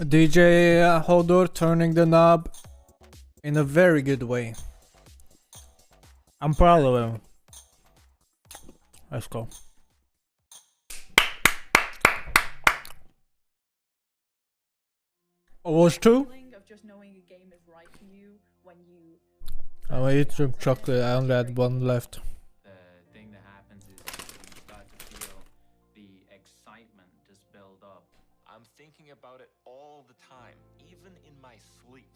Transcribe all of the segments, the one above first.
DJ Hodor turning the knob in a very good way. I'm proud of him. Let's go. Was true? Oh, I ate some chocolate. I only had one left. The thing that happens is you start to feel the excitement just build up. I'm thinking about it all the time, even in my sleep.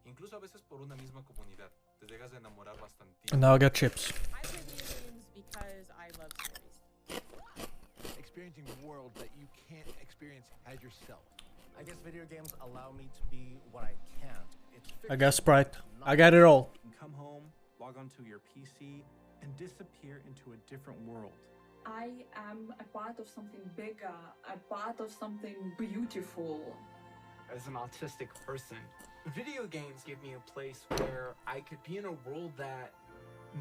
Incluso a veces por una misma comunidad. Te llegas a enamorar bastante. And now I got chips. I play video games because I love stories. Experiencing the world that you can't experience as yourself. I guess video games allow me to be what I can't. I got Sprite. I got it all. You can come home, log onto your PC, and disappear into a different world. I am a part of something bigger, a part of something beautiful. As an autistic person, video games give me a place where I could be in a world that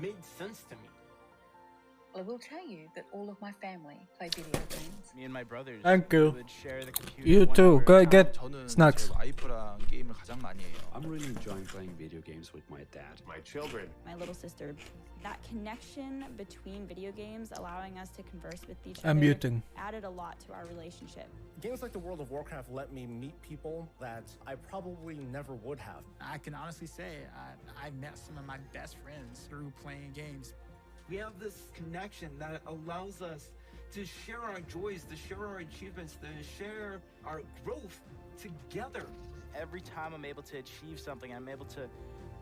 made sense to me. I will tell you that all of my family play video games. Me and my brothers Thank you. would share the computer. You too. Go get snacks. I'm really enjoying playing video games with my dad. My children. My little sister. That connection between video games, allowing us to converse with each I'm other, muting. added a lot to our relationship. Games like the World of Warcraft let me meet people that I probably never would have. I can honestly say I met some of my best friends through playing games. We have this connection that allows us to share our joys, to share our achievements, to share our growth together. Every time I'm able to achieve something, I'm able to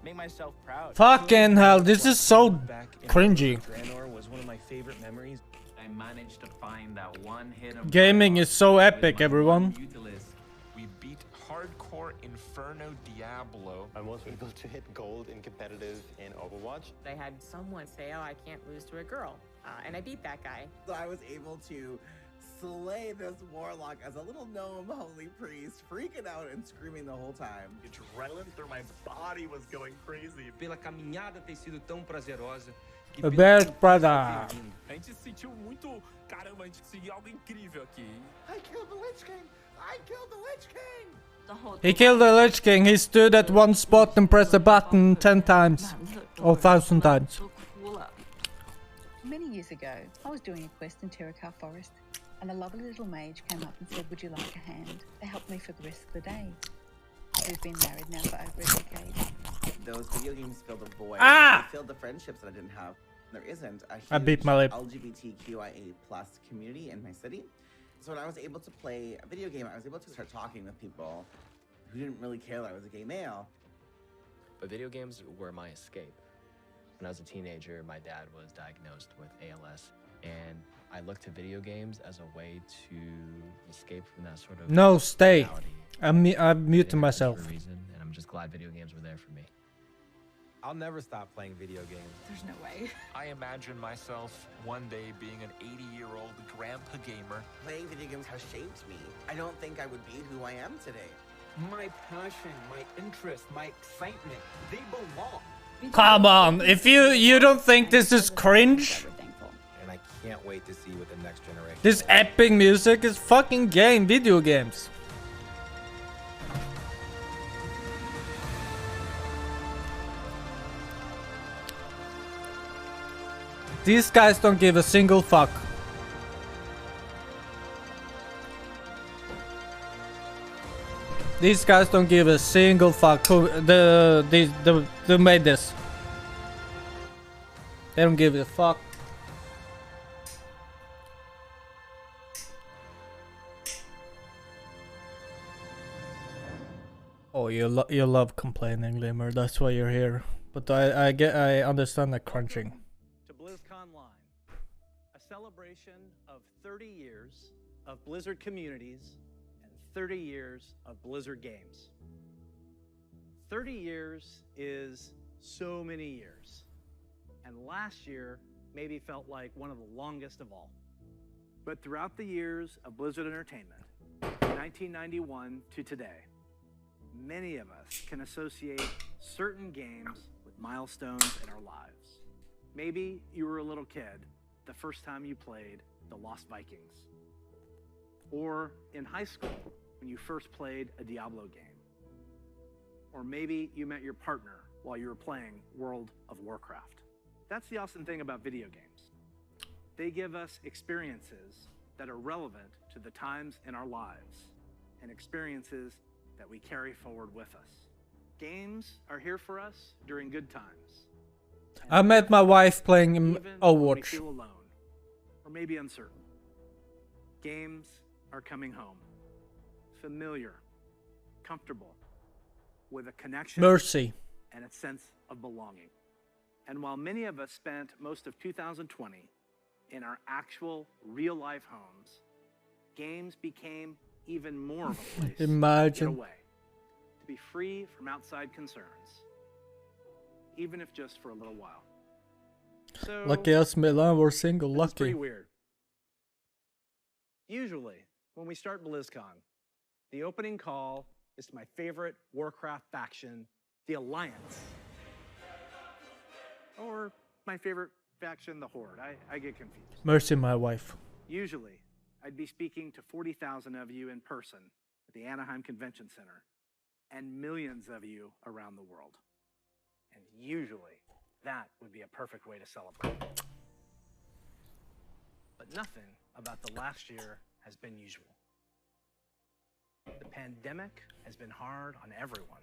make myself proud. Fucking hell, this is so cringy. Draenor was one of my favorite memories. I managed to find that one hidden Gaming is so epic, everyone. We beat hardcore Inferno Diablo. I was able to hit gold in competitive in Overwatch. I had someone say, oh, I can't lose to a girl. And I beat that guy. So I was able to slay this warlock as a little gnome holy priest, freaking out and screaming the whole time. Adrenaline through my body was going crazy. Pela caminhada ter sido tão prazerosa. A bad brother. A gente se sentiu muito, caramba, a gente conseguiu algo incrível aqui. I killed the Lich King! I killed the Lich King! He killed the Lich King. He stood at one spot and pressed the button 10 times. Or 1,000 times. Many years ago, I was doing a quest in Terracar Forest, and a lovely little mage came up and said, would you like a hand? They helped me for the rest of the day. We've been married now for over a decade. Those video games filled a void. Ah! They filled the friendships that I didn't have. There isn't a huge I beat my lip. LGBTQIA+ community in my city. So when I was able to play a video game, I was able to start talking with people who didn't really care that I was a gay male. But video games were my escape. When I was a teenager, my dad was diagnosed with ALS, and I looked to video games as a way to escape from that sort of No, stay. reality. I'm muting myself. For a reason, and I'm just glad video games were there for me. I'll never stop playing video games. There's no way. I imagine myself one day being an 80-year-old grandpa gamer. Playing video games has shaped me. I don't think I would be who I am today. My passion, my interest, my excitement, they belong. Come on, if you don't think this is cringe, And I can't wait to see what the next generation. this epic music is fucking video games. These guys don't give a single fuck. These guys don't give a single fuck who they made this. They don't give a fuck. Oh, you love complaining, Limmer. That's why you're here. But I understand the crunching. To Blizzconline, a celebration of 30 years of Blizzard communities and 30 years of Blizzard games. 30 years is so many years, and last year maybe felt like one of the longest of all. But throughout the years of Blizzard Entertainment, from 1991 to today, many of us can associate certain games with milestones in our lives. Maybe you were a little kid the first time you played the Lost Vikings. Or in high school, when you first played a Diablo game. Or maybe you met your partner while you were playing World of Warcraft. That's the awesome thing about video games. They give us experiences that are relevant to the times in our lives and experiences that we carry forward with us. Games are here for us during good times. I met my wife playing Even when we Overwatch. feel alone or maybe uncertain. Games are coming home. Familiar, comfortable, with a connection Mercy. and a sense of belonging. And while many of us spent most of 2020 in our actual real-life homes, games became even more of a place to Imagine. get away, to be free from outside concerns, even if just for a little while. So, Lucky us, Milan, we're single. this is pretty Lucky. weird. Usually, when we start BlizzCon, the opening call is to my favorite Warcraft faction, the Alliance. Or my favorite faction, the Horde. I get confused. Mercy, my wife. Usually, I'd be speaking to 40,000 of you in person at the Anaheim Convention Center and millions of you around the world. And usually, that would be a perfect way to celebrate. But nothing about the last year has been usual. The pandemic has been hard on everyone,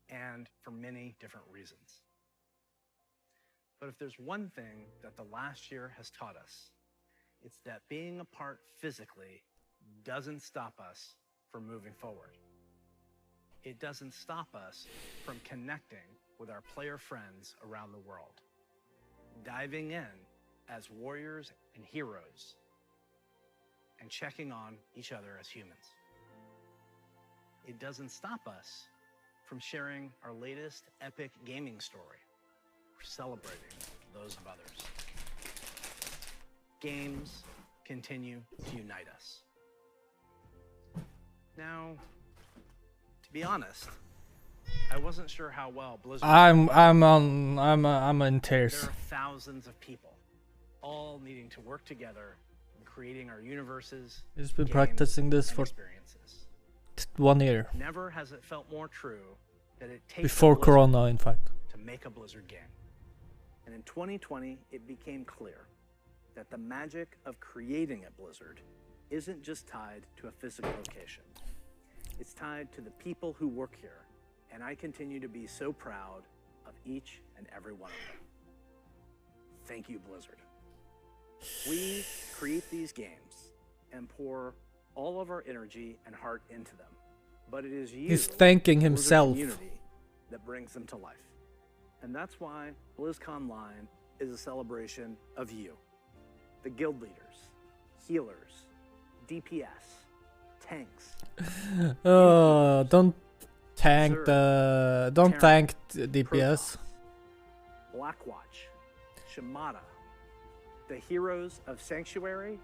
and for many different reasons. But if there's one thing that the last year has taught us, it's that being apart physically doesn't stop us from moving forward. It doesn't stop us from connecting with our player friends around the world, diving in as warriors and heroes, and checking on each other as humans. It doesn't stop us from sharing our latest epic gaming story or celebrating those of others. Games continue to unite us. Now, to be honest, I wasn't sure how well Blizzard. I'm in tears. There are thousands of people, all needing to work together in creating our universes. He's been games, practicing this and for experiences. 1 year. Never has it felt more true that it takes Before a Blizzard Corona, in fact. to make a Blizzard game. And in 2020, it became clear that the magic of creating a Blizzard isn't just tied to a physical location. It's tied to the people who work here, and I continue to be so proud of each and every one of them. Thank you, Blizzard. We create these games and pour all of our energy and heart into them, but it is you, He's thanking the Blizzard himself. community, that brings them to life. And that's why Blizzconline is a celebration of you, the guild leaders, healers, DPS, tanks. Don't thank Berserk, don't Terran, thank the DPS. Blackwatch, Shimada, the heroes of Sanctuary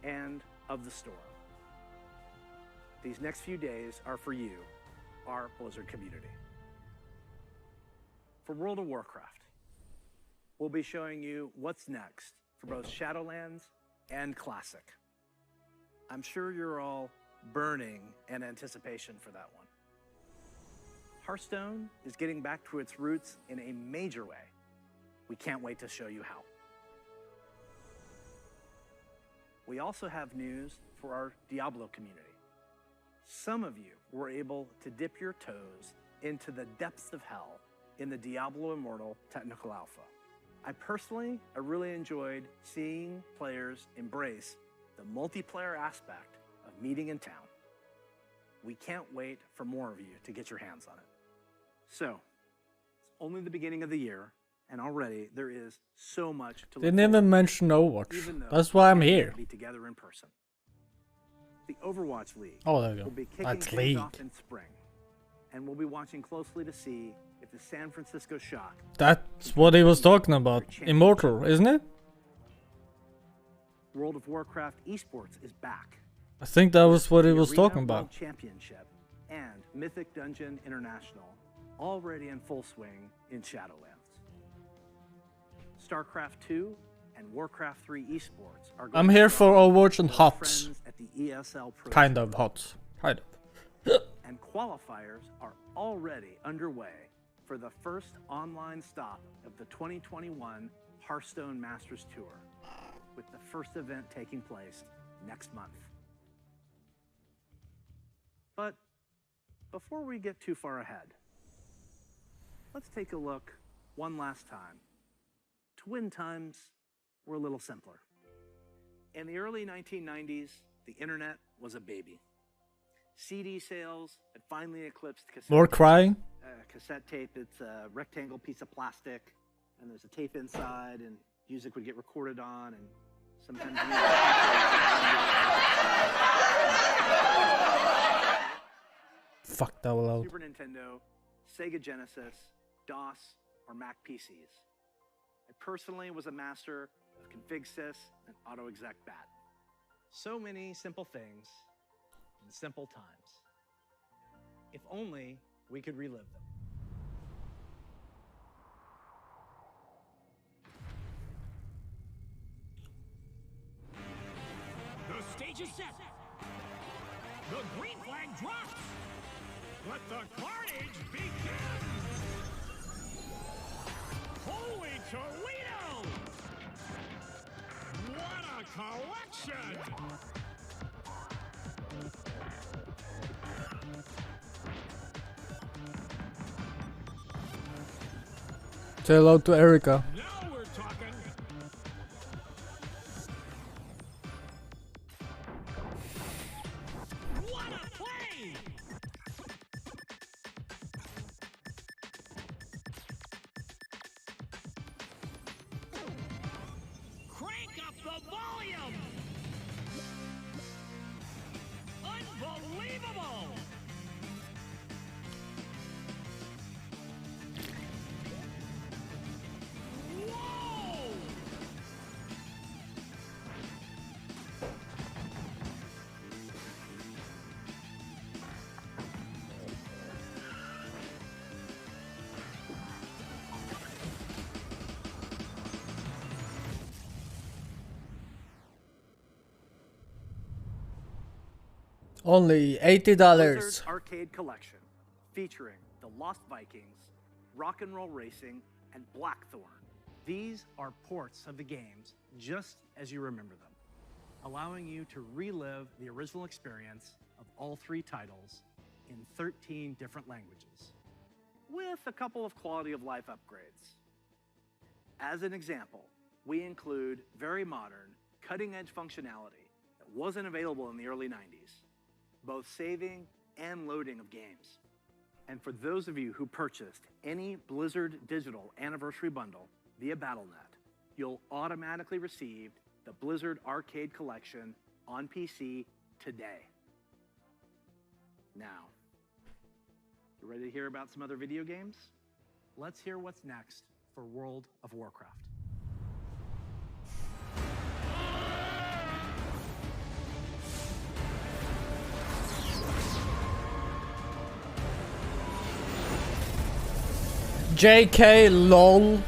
and of the Storm. These next few days are for you, our Blizzard community. For World of Warcraft, we'll be showing you what's next for both Shadowlands and Classic. I'm sure you're all burning in anticipation for that one. Hearthstone is getting back to its roots in a major way. We can't wait to show you how. We also have news for our Diablo community. Some of you were able to dip your toes into the depths of hell in the Diablo Immortal Technical Alpha. I really enjoyed seeing players embrace the multiplayer aspect of meeting in town. We can't wait for more of you to get your hands on it. So, it's only the beginning of the year, and already there is so much to look Didn't forward even to, mention Overwatch. even though That's why I'm we can't here. Be together in person. The Overwatch League Oh, there you go. will be kicking That's things League. off in spring, and we'll be watching closely to see if the San Francisco Shock. That's what he was talking about. Immortal, isn't it? World of Warcraft esports is back. I think that was what he The was Arena talking World about. Championship and Mythic Dungeon International already in full swing in Shadowlands. StarCraft 2 and Warcraft 3 esports are going I'm here for strong Overwatch and with our HOTS. friends at the ESL Pro Kind Tour. of HOTS. Hold And qualifiers are already underway for the first online stop of the 2021 Hearthstone Masters Tour, with the first event taking place next month. But before we get too far ahead, let's take a look one last time to when times were a little simpler. In the early 1990s, the internet was a baby. CD sales had finally eclipsed cassette More tape. crying? Cassette tape, it's a rectangle piece of plastic, and there's a tape inside, and music would get recorded on, and sometimes Fuck that loud. Super Nintendo, Sega Genesis, DOS, or Mac PCs. I personally was a master of config sys and auto exec bat. So many simple things in simple times. If only we could relive them. The stage is set. The green flag drops. Let the carnage begin. Holy Toledo! What a collection! Say hello to Erica. Now we're talking. What a play! Crank up the volume! Unbelievable! Whoa! Only $80. Blizzard's Arcade Collection, featuring the Lost Vikings, Rock and Roll Racing, and Blackthorn. These are ports of the games just as you remember them, allowing you to relive the original experience of all three titles in 13 different languages, with a couple of quality of life upgrades. As an example, we include very modern, cutting-edge functionality that wasn't available in the early 90s, both saving and loading of games. And for those of you who purchased any Blizzard Digital Anniversary Bundle via Battle.net, you'll automatically receive the Blizzard Arcade Collection on PC today. Now, you ready to hear about some other video games? Let's hear what's next for World of Warcraft. JK LOL.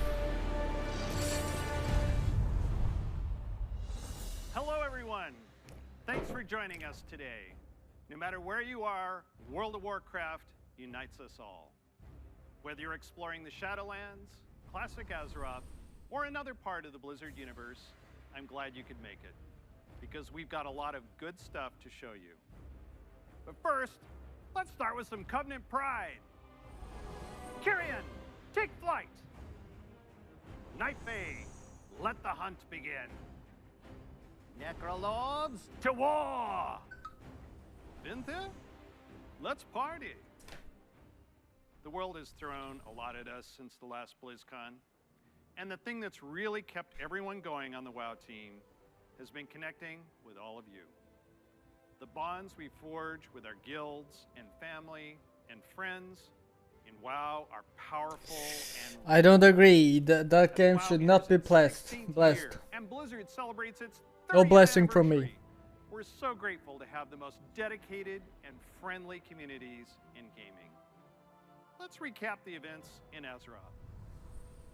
Hello, everyone. Thanks for joining us today. No matter where you are, World of Warcraft unites us all. Whether you're exploring the Shadowlands, classic Azeroth, or another part of the Blizzard universe, I'm glad you could make it, because we've got a lot of good stuff to show you. But first, let's start with some Covenant pride. Kyrian, take flight. Nightbay, let the hunt begin. Necrolords, to war! Vintha, let's party. The world has thrown a lot at us since the last BlizzCon, and the thing that's really kept everyone going on the WoW team has been connecting with all of you. The bonds we forge with our guilds and family and friends in WoW are powerful and I don't agree. That game should not be blessed. and Blizzard celebrates its 30th No blessing from me. anniversary. We're so grateful to have the most dedicated and friendly communities in gaming. Let's recap the events in Azeroth.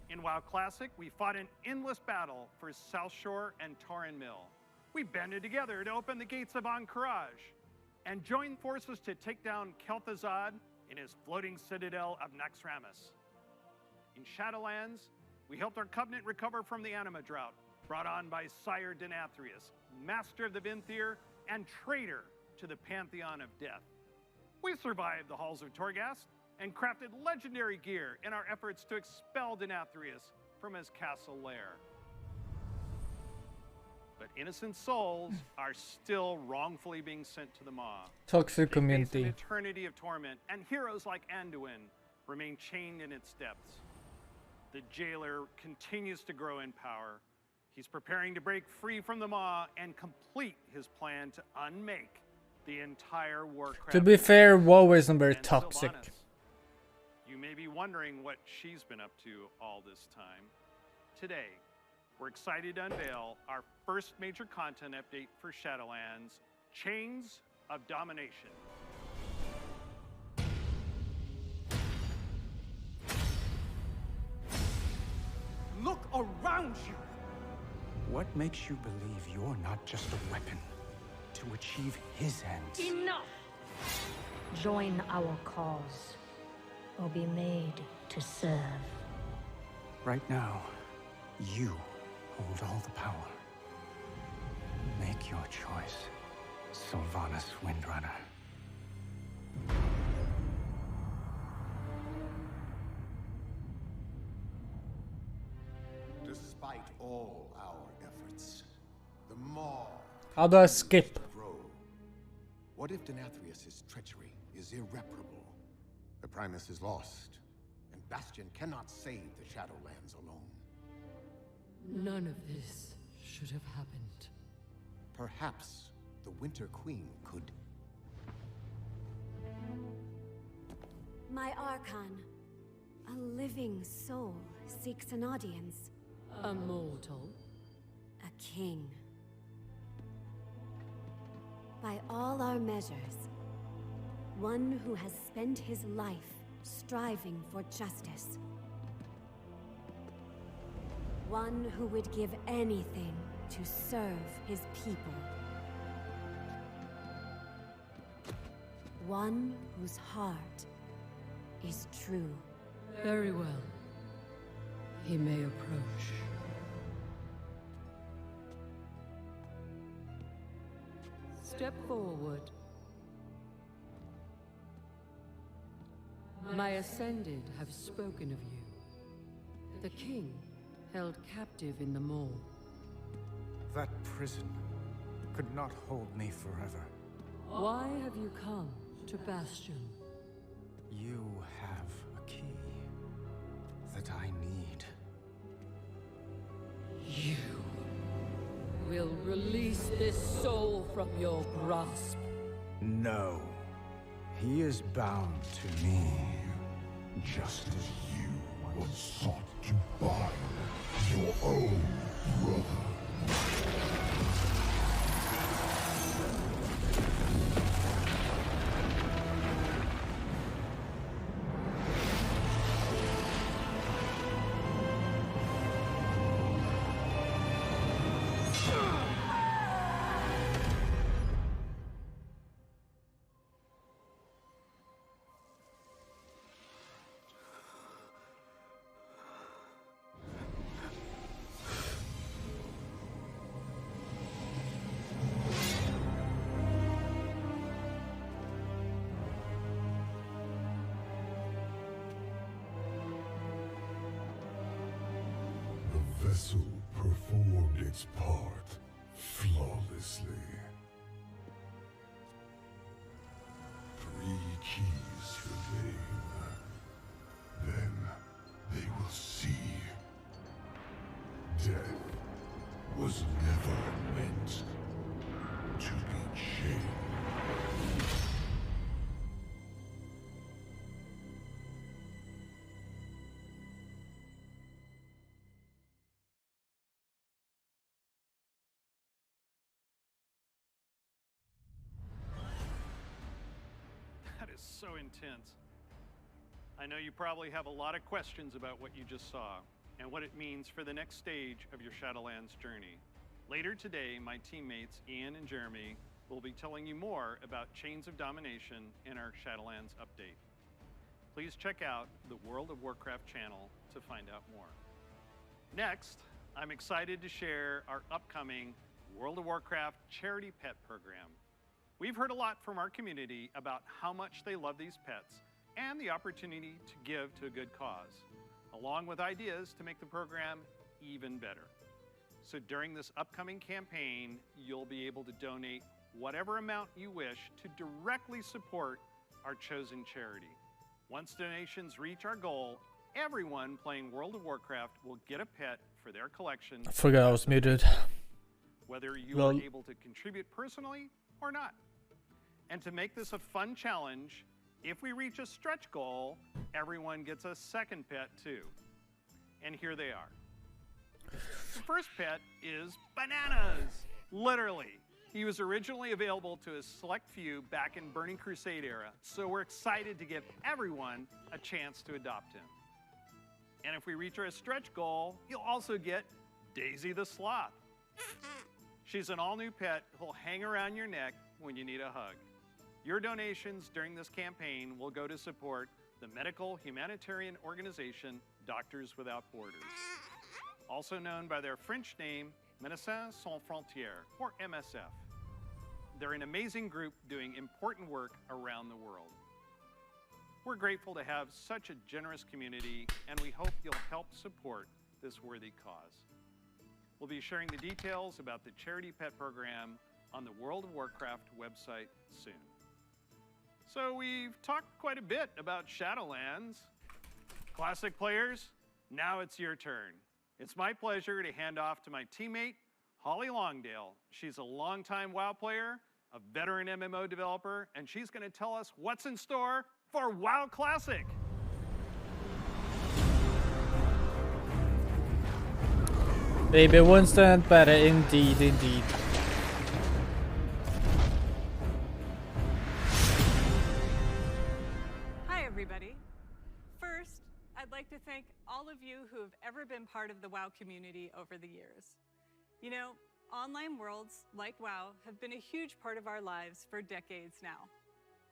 In WoW Classic, we fought an endless battle for South Shore and Tauren Mill. We banded together to open the gates of Ahn'Qiraj. and join forces to take down Kel'Thuzad in his floating citadel of Naxxramas. In Shadowlands, we helped our Covenant recover from the anima drought, brought on by Sire Denathrius, master of the Vinthier and traitor to the Pantheon of Death. We survived the halls of Torghast and crafted legendary gear in our efforts to expel Denathrius from his castle lair. But innocent souls are still wrongfully being sent to the Maw. Toxic They face community. an eternity of torment, and heroes like Anduin remain chained in its depths. The jailer continues to grow in power. He's preparing to break free from the Maw and complete his plan to unmake the entire Warcraft. To be fair, WoW isn't very And toxic. Sylvanas. You may be wondering what she's been up to all this time. Today, we're excited to unveil our first major content update for Shadowlands, Chains of Domination. Look around you! What makes you believe you're not just a weapon to achieve his ends? Enough! Join our cause, or be made to serve. Right now, you hold all the power. Make your choice, Sylvanas Windrunner. Despite all our efforts, the Maw How do I skip? grow. What if Denathrius' treachery is irreparable? The Primus is lost, and Bastion cannot save the Shadowlands alone. None of this should have happened. Perhaps the Winter Queen could. My Archon, a living soul, seeks an audience. A mortal? A king. By all our measures, one who has spent his life striving for justice. One who would give anything to serve his people. One whose heart is true. Very well. He may approach. Step forward. My Ascended have spoken of you. The king held captive in the Maw. That prison could not hold me forever. Why have you come to Bastion? You have a key that I need. You will release this soul from your grasp. No. He is bound to me. Just as you once sought to bind your own brother. The vessel performed its part flawlessly. 3 keys remain. Then they will see. Death was never meant to be chained. That is so intense. I know you probably have a lot of questions about what you just saw and what it means for the next stage of your Shadowlands journey. Later today, my teammates Ian and Jeremy We'll be telling you more about Chains of Domination in our Shadowlands update. Please check out the World of Warcraft channel to find out more. Next, I'm excited to share our upcoming World of Warcraft charity pet program. We've heard a lot from our community about how much they love these pets and the opportunity to give to a good cause, along with ideas to make the program even better. So during this upcoming campaign, you'll be able to donate whatever amount you wish to directly support our chosen charity. Once donations reach our goal, everyone playing World of Warcraft will get a pet for their collection. I forgot I was muted. Whether you are able to contribute personally or not. And to make this a fun challenge, if we reach a stretch goal, everyone gets a second pet too. And here they are. The first pet is Bananas. Literally. He was originally available to a select few back in Burning Crusade era, so we're excited to give everyone a chance to adopt him. And if we reach our stretch goal, you'll also get Daisy the Sloth. She's an all-new pet who'll hang around your neck when you need a hug. Your donations during this campaign will go to support the medical humanitarian organization Doctors Without Borders, also known by their French name, Médecins Sans Frontières, or MSF. They're an amazing group doing important work around the world. We're grateful to have such a generous community, and we hope you'll help support this worthy cause. We'll be sharing the details about the charity pet program on the World of Warcraft website soon. So we've talked quite a bit about Shadowlands. Classic players, now it's your turn. It's my pleasure to hand off to my teammate, Holly Longdale. She's a longtime WoW player, a veteran MMO developer, and she's going to tell us what's in store for WoW Classic. Baby Winston, better indeed, indeed. Hi, everybody. First, I'd like to thank all of you who have ever been part of the WoW community over the years. You know, online worlds like WoW have been a huge part of our lives for decades now.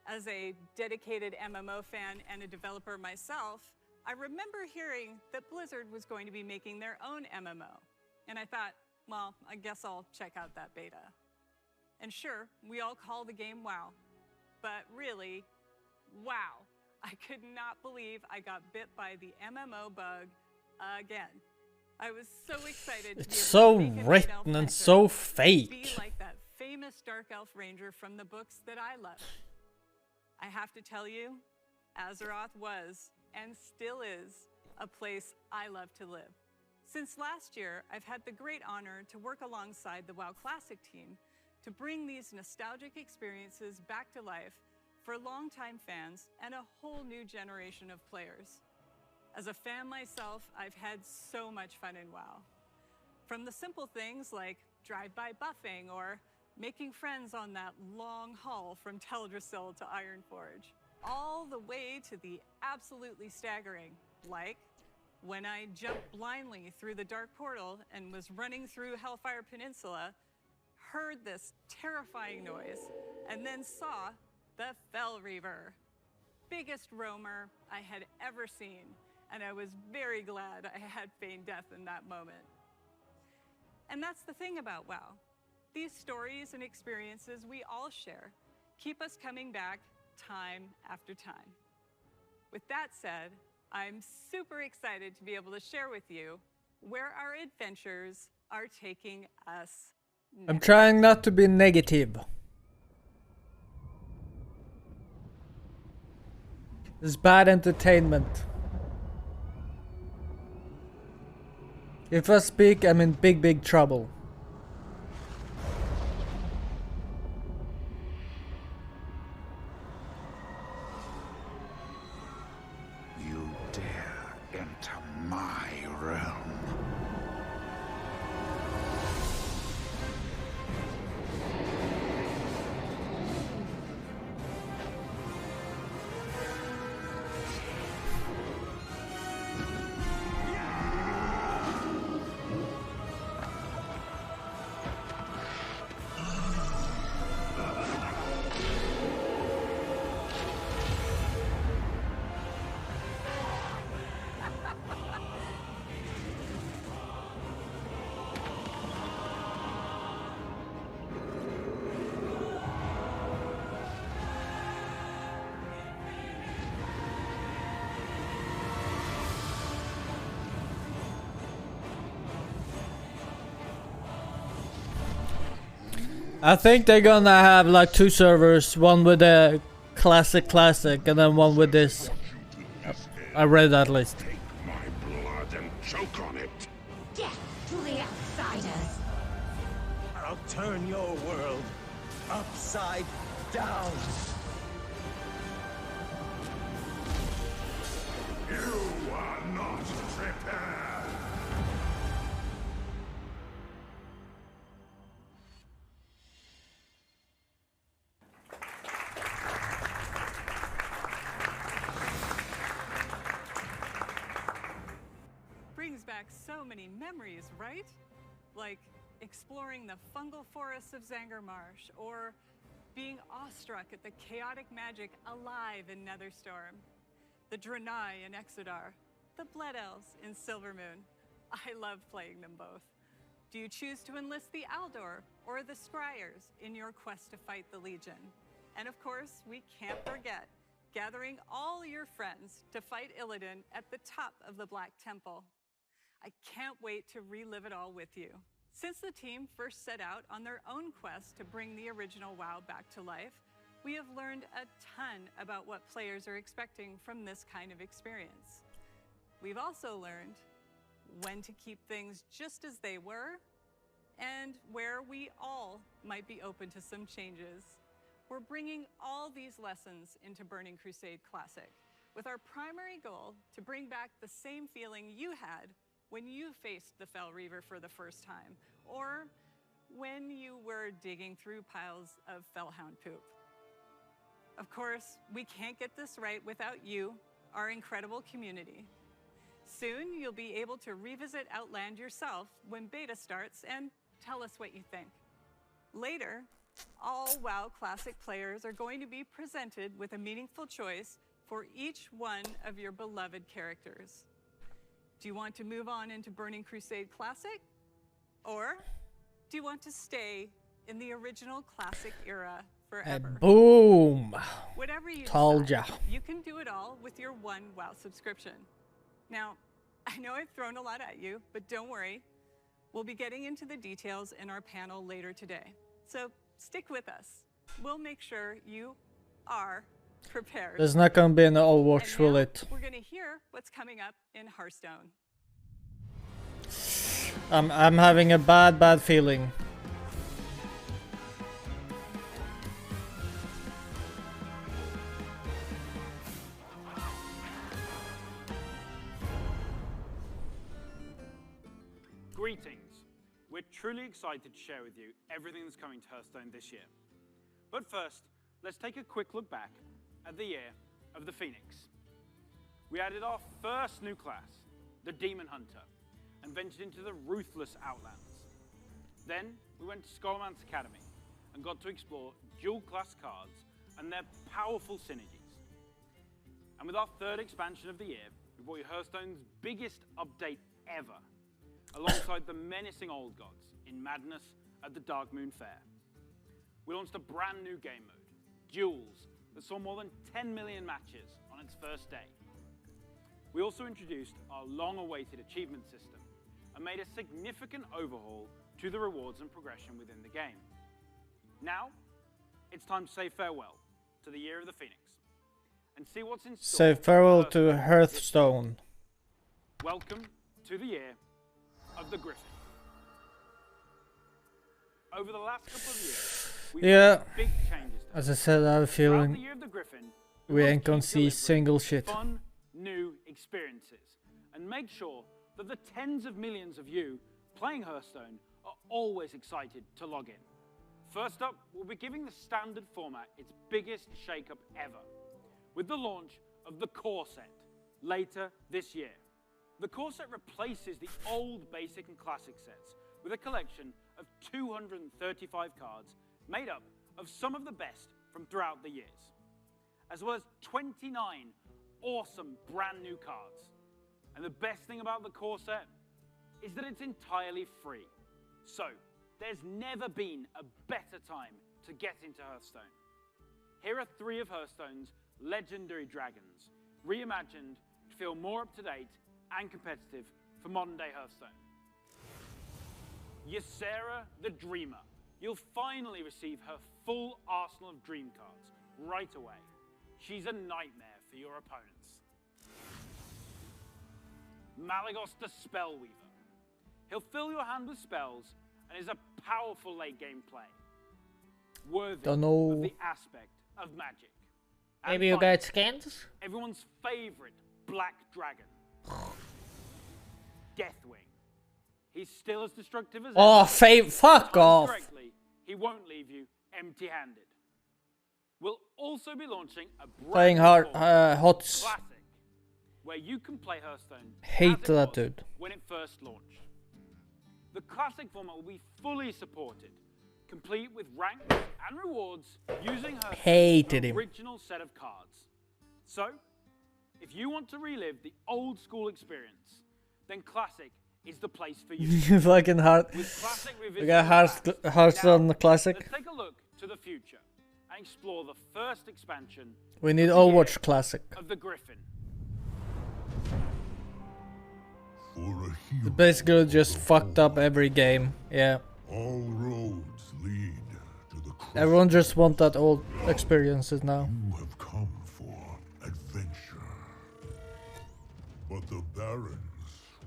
As a dedicated MMO fan and a developer myself, I remember hearing that Blizzard was going to be making their own MMO. And I thought, well, I guess I'll check out that beta. And sure, we all call the game WoW. But really, wow. I could not believe I got bit by the MMO bug again. I was so excited to be able so to make a written night elf and hunter so and fake. be like that famous dark elf ranger from the books that I love. I have to tell you, Azeroth was, and still is, a place I love to live. Since last year, I've had the great honor to work alongside the WoW Classic team to bring these nostalgic experiences back to life for longtime fans and a whole new generation of players. As a fan myself, I've had so much fun in WoW. From the simple things like drive-by buffing or making friends on that long haul from Teldrassil to Ironforge, all the way to the absolutely staggering, like when I jumped blindly through the Dark Portal and was running through Hellfire Peninsula, heard this terrifying noise, and then saw the Fell Reaver. Biggest roamer I had ever seen, and I was very glad I had feigned death in that moment. And that's the thing about WoW. These stories and experiences we all share keep us coming back time after time. With that said, I'm super excited to be able to share with you where our adventures are taking us next. I'm trying not to be negative. It's bad entertainment. If I speak, I'm in big trouble. You dare enter my realm. I think they're gonna have like 2 servers, one with the classic, and then one with this. I read that list. Take my blood and choke on it. Death to the outsiders. I'll turn your world upside down. You are not prepared. Brings back so many memories, right? Like exploring the fungal forests of Zangarmarsh, or being awestruck at the chaotic magic alive in Netherstorm, the Draenei in Exodar, the Blood Elves in Silvermoon. I love playing them both. Do you choose to enlist the Aldor or the Scryers in your quest to fight the Legion? And of course, we can't forget gathering all your friends to fight Illidan at the top of the Black Temple. I can't wait to relive it all with you. Since the team first set out on their own quest to bring the original WoW back to life, we have learned a ton about what players are expecting from this kind of experience. We've also learned when to keep things just as they were and where we all might be open to some changes. We're bringing all these lessons into Burning Crusade Classic, with our primary goal to bring back the same feeling you had when you faced the Fel Reaver for the first time, or when you were digging through piles of Felhound poop. Of course, we can't get this right without you, our incredible community. Soon, you'll be able to revisit Outland yourself when beta starts and tell us what you think. Later, all WoW Classic players are going to be presented with a meaningful choice for each one of your beloved characters. Do you want to move on into Burning Crusade Classic? Or do you want to stay in the original Classic era forever? And boom! Whatever you Told decide, ya. you can do it all with your one WoW subscription. Now, I know I've thrown a lot at you, but don't worry. We'll be getting into the details in our panel later today. So stick with us. We'll make sure you are prepared. There's not gonna be an Overwatch, And now will it? we're gonna hear what's coming up in Hearthstone. I'm having a bad feeling. Greetings. We're truly excited to share with you everything that's coming to Hearthstone this year. But first, let's take a quick look back at the year of the Phoenix. We added our first new class, the Demon Hunter, and ventured into the ruthless Outlands. Then we went to Skullman's Academy and got to explore dual class cards and their powerful synergies. And with our third expansion of the year, we brought you Hearthstone's biggest update ever, alongside the menacing old gods in Madness at the Dark Moon Fair. We launched a brand new game mode, Duels, that saw more than 10 million matches on its first day. We also introduced our long-awaited achievement system and made a significant overhaul to the rewards and progression within the game. Now, it's time to say farewell to the year of the Phoenix and see what's in store. Say farewell to Hearthstone. Welcome to the year of the Griffin. Over the last couple of years, we've Yeah, made big changes to as I said, I have a Throughout the feeling year of the Griffin, we want ain't to gonna keep see delivering single shit. Fun, new experiences, and make sure that the tens of millions of you playing Hearthstone are always excited to log in. First up, we'll be giving the standard format its biggest shake-up ever, with the launch of the Core Set later this year. The Core Set replaces the old Basic and Classic sets with a collection of 235 cards made up of some of the best from throughout the years, as well as 29 awesome brand new cards. And the best thing about the Core Set is that it's entirely free. So, there's never been a better time to get into Hearthstone. Here are 3 of Hearthstone's legendary dragons, reimagined to feel more up-to-date and competitive for modern-day Hearthstone. Ysera the Dreamer, you'll finally receive her full arsenal of dream cards right away. She's a nightmare for your opponents. Malagos the Spellweaver. He'll fill your hand with spells and is a powerful late game play. Worthy of the aspect of magic. And Maybe you finally, got skins? everyone's favorite black dragon. Deathwing. He's still as destructive as Oh, ever. fuck off. Correctly, he won't leave you empty-handed. We'll also be launching a Playing brand new hard, HOTS. classic, where you can play Hearthstone Hate as it that was dude. when it first launched. The classic format will be fully supported, complete with ranks and rewards using Hated Hearthstone's him. original set of cards. So, if you want to relive the old school experience, then Classic is the place for you. Fucking hard. With Classic We revisited got packs. Hearthstone Now, Classic. Let's take a look to the future and explore the first expansion We need of the Overwatch year Classic. of the Griffin. It basically just fucked up every game. Yeah. All roads lead to the crest. Everyone just want that old experiences now. You have come for adventure. But the Barons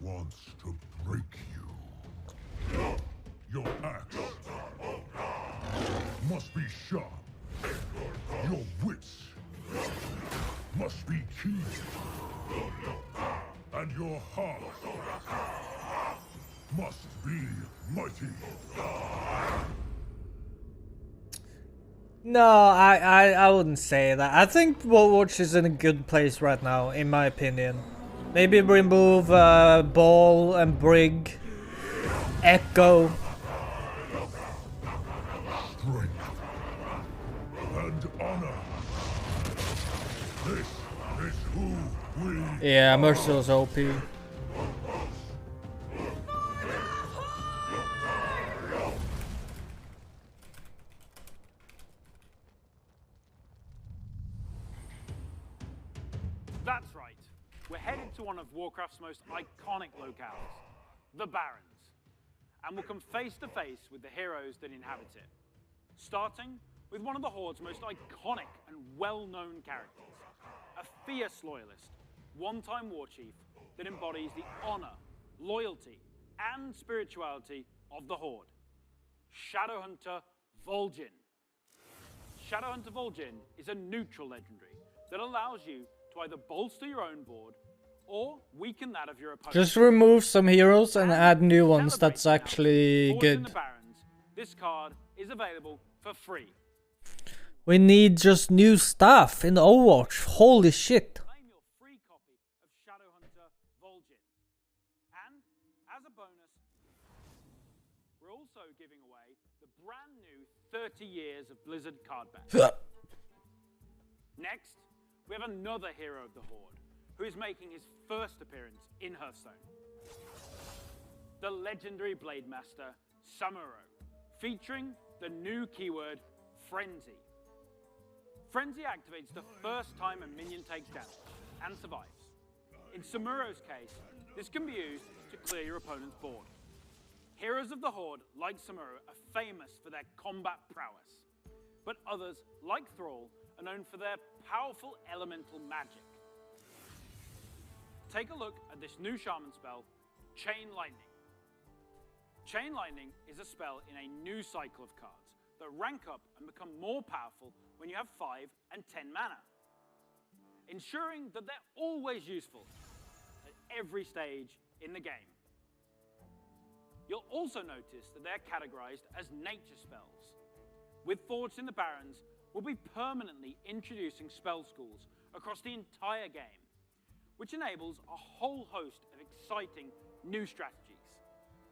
wants to break you. Your axe must be sharp. Your wits must be keen. And your heart must be mighty. No, I wouldn't say that. I think Overwatch is in a good place right now, in my opinion. Maybe remove Ball and Brig, Echo. Strength and honor. This is who we Yeah, Merciless OP. That's right. We're headed to one of Warcraft's most iconic locales, the Barrens, and we'll come face to face with the heroes that inhabit it. Starting with one of the Horde's most iconic and well-known characters, a fierce loyalist, one-time war chief that embodies the honor, loyalty, and spirituality of the Horde, Shadowhunter Vol'jin. Shadowhunter Vol'jin is a neutral legendary that allows you to either bolster your own board or weaken that of your opponent. Just remove some heroes and add new ones. That's actually good. This card is available for free. We need just new stuff in Overwatch. Holy shit. Claim your free copy of Shadowhunter Vol'jin. And as a bonus, we're also giving away the brand new 30 Years of Blizzard card back. Next, we have another hero of the Horde who is making his first appearance in Hearthstone. The legendary Blade Master Samuro, featuring the new keyword Frenzy. Frenzy activates the first time a minion takes damage and survives. In Samuro's case, this can be used to clear your opponent's board. Heroes of the Horde, like Samuro, are famous for their combat prowess, but others, like Thrall, are known for their powerful elemental magic. Take a look at this new shaman spell, Chain Lightning. Chain Lightning is a spell in a new cycle of cards that rank up and become more powerful when you have 5 and 10 mana, ensuring that they're always useful at every stage in the game. You'll also notice that they're categorized as nature spells. With Forged in the Barrens, we'll be permanently introducing spell schools across the entire game, which enables a whole host of exciting new strategies.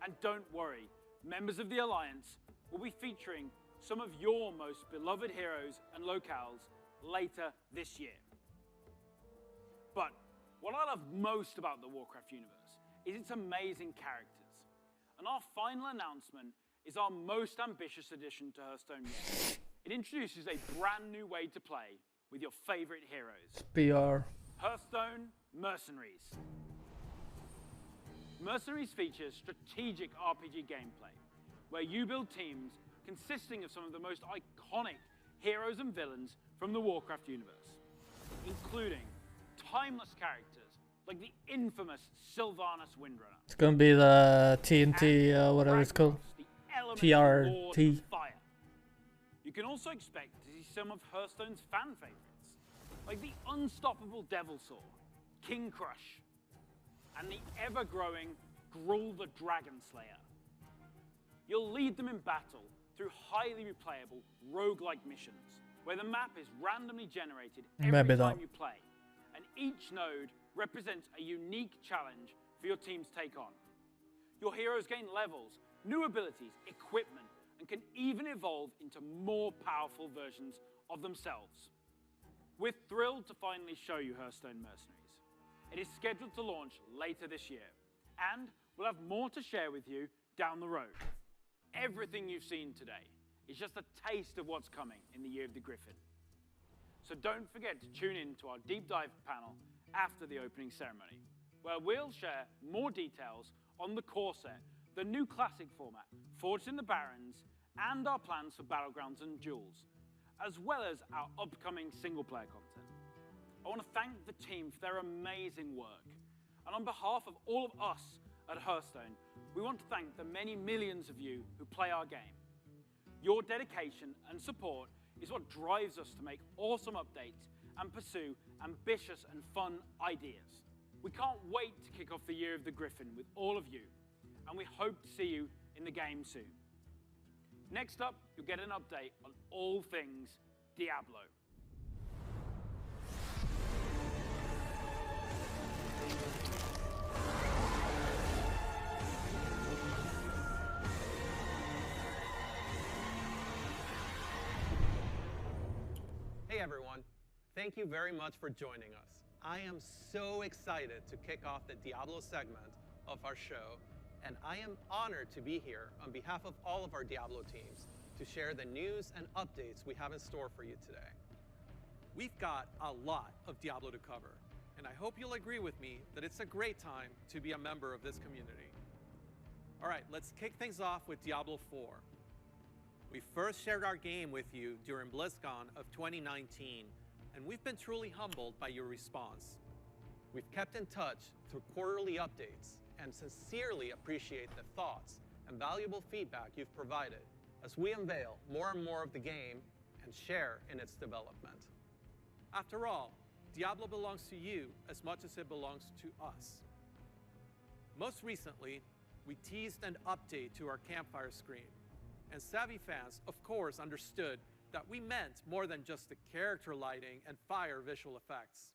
And don't worry, members of the Alliance will be featuring some of your most beloved heroes and locales later this year. But what I love most about the Warcraft universe is its amazing characters. And our final announcement is our most ambitious addition to Hearthstone yet. It introduces a brand new way to play with your favorite heroes. PR. Hearthstone Mercenaries. Mercenaries features strategic RPG gameplay, where you build teams consisting of some of the most iconic heroes and villains from the Warcraft universe, including timeless characters like the infamous Sylvanas Windrunner. It's gonna be the TNT, whatever it's called. TRT. Fire. You can also expect to see some of Hearthstone's fan favorites, like the unstoppable Devilsaur, King Crush, and the ever-growing Gruul the Dragon Slayer. You'll lead them in battle through highly replayable roguelike missions, where the map is randomly generated every time you play, and each node represents a unique challenge for your team to take on. Your heroes gain levels, new abilities, equipment, and can even evolve into more powerful versions of themselves. We're thrilled to finally show you Hearthstone Mercenaries. It is scheduled to launch later this year, and we'll have more to share with you down the road. Everything you've seen today is just a taste of what's coming in the Year of the Griffin. So don't forget to tune in to our deep dive panel after the opening ceremony, where we'll share more details on the core set, the new classic format, Forged in the Barrens, and our plans for Battlegrounds and Duels, as well as our upcoming single-player content. I want to thank the team for their amazing work. And on behalf of all of us at Hearthstone, we want to thank the many millions of you who play our game. Your dedication and support is what drives us to make awesome updates and pursue ambitious and fun ideas. We can't wait to kick off the Year of the Griffin with all of you, and we hope to see you in the game soon. Next up, you'll get an update on all things Diablo. Hey everyone, thank you very much for joining us. I am so excited to kick off the Diablo segment of our show, and I am honored to be here on behalf of all of our Diablo teams to share the news and updates we have in store for you today. We've got a lot of Diablo to cover, and I hope you'll agree with me that it's a great time to be a member of this community. All right, let's kick things off with Diablo 4. We first shared our game with you during BlizzCon of 2019, and we've been truly humbled by your response. We've kept in touch through quarterly updates and sincerely appreciate the thoughts and valuable feedback you've provided as we unveil more and more of the game and share in its development. After all, Diablo belongs to you as much as it belongs to us. Most recently, we teased an update to our campfire screen, and savvy fans, of course, understood that we meant more than just the character lighting and fire visual effects.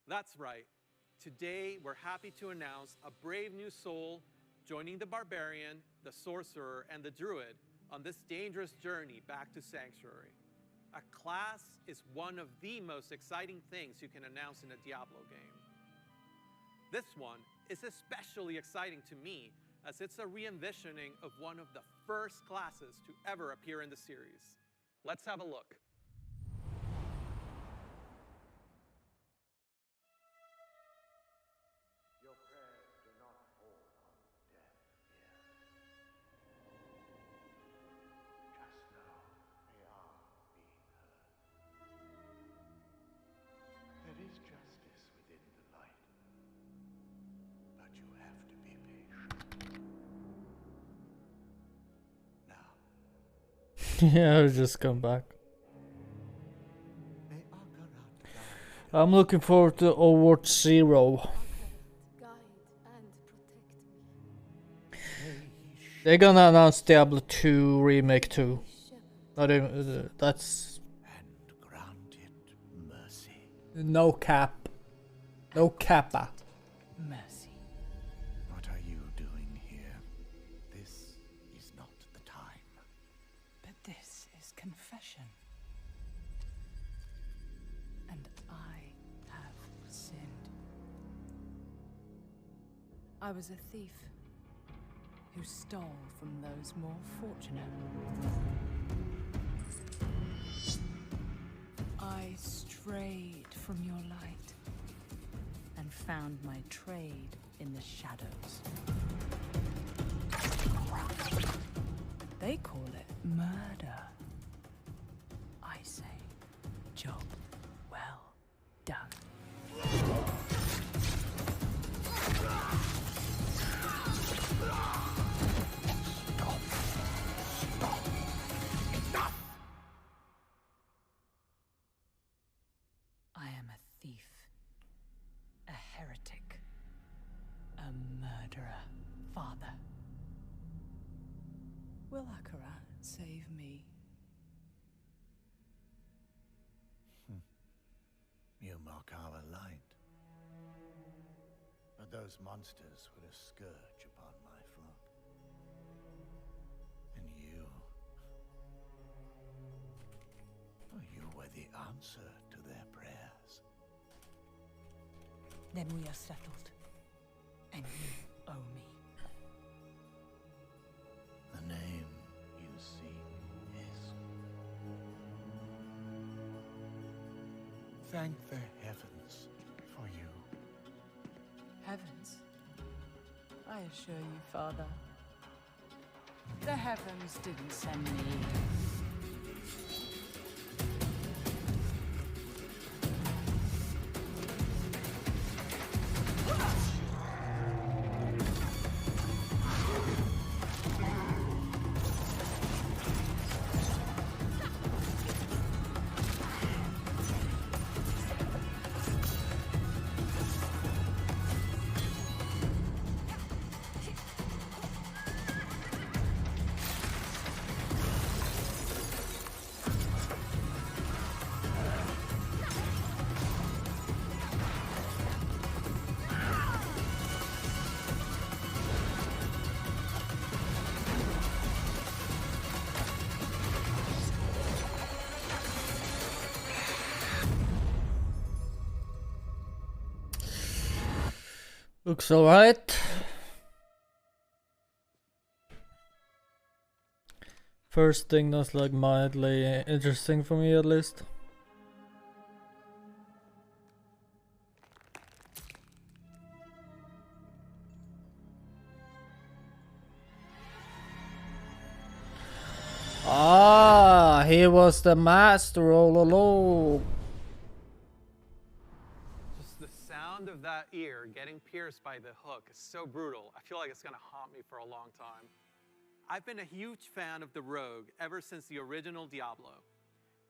That's right. Today, we're happy to announce a brave new soul joining the barbarian, the sorcerer, and the druid on this dangerous journey back to Sanctuary. A class is one of the most exciting things you can announce in a Diablo game. This one is especially exciting to me as it's a re-envisioning of one of the first classes to ever appear in the series. Let's have a look. Your prayers do not fall on deaf ears. Just know they are being heard. There is justice within the light, but you have to be patient. Yeah, I'll just come back. I'm looking forward to Overwatch 0. They're gonna announce Diablo 2 Remake 2. Not even, that's... No cap. No kappa. Mercy. What are you doing here? This is not the time. But this is confession. And I have sinned. I was a thief who stole from those more fortunate. I strayed from your light and found my trade in the shadows. They call it murder. I say, job well done. I am a thief, a heretic, a murderer, Father. Will Akarat save me? You mock our light. But those monsters were a scourge upon my flock. And you were the answer to their prayers. Then we are settled. And you owe me. The name you seek is... Thank the heavens for you. Heavens? I assure you, Father, the heavens didn't send me. Looks alright. First thing that's like mildly interesting for me at least. Ah, he was the master all along. Just the sound of that ear getting pierced by the hook is so brutal. I feel like it's gonna haunt me for a long time. I've been a huge fan of the Rogue ever since the original Diablo.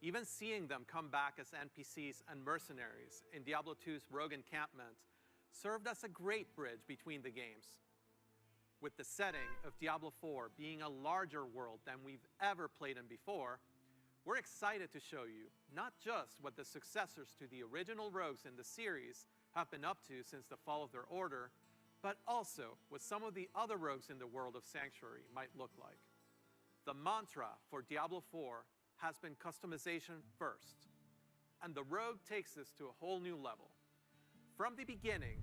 Even seeing them come back as NPCs and mercenaries in Diablo 2's Rogue Encampment served as a great bridge between the games. With the setting of Diablo 4 being a larger world than we've ever played in before, we're excited to show you not just what the successors to the original Rogues in the series have been up to since the fall of their order, but also what some of the other rogues in the world of Sanctuary might look like. The mantra for Diablo 4 has been customization first, and the Rogue takes this to a whole new level. From the beginning,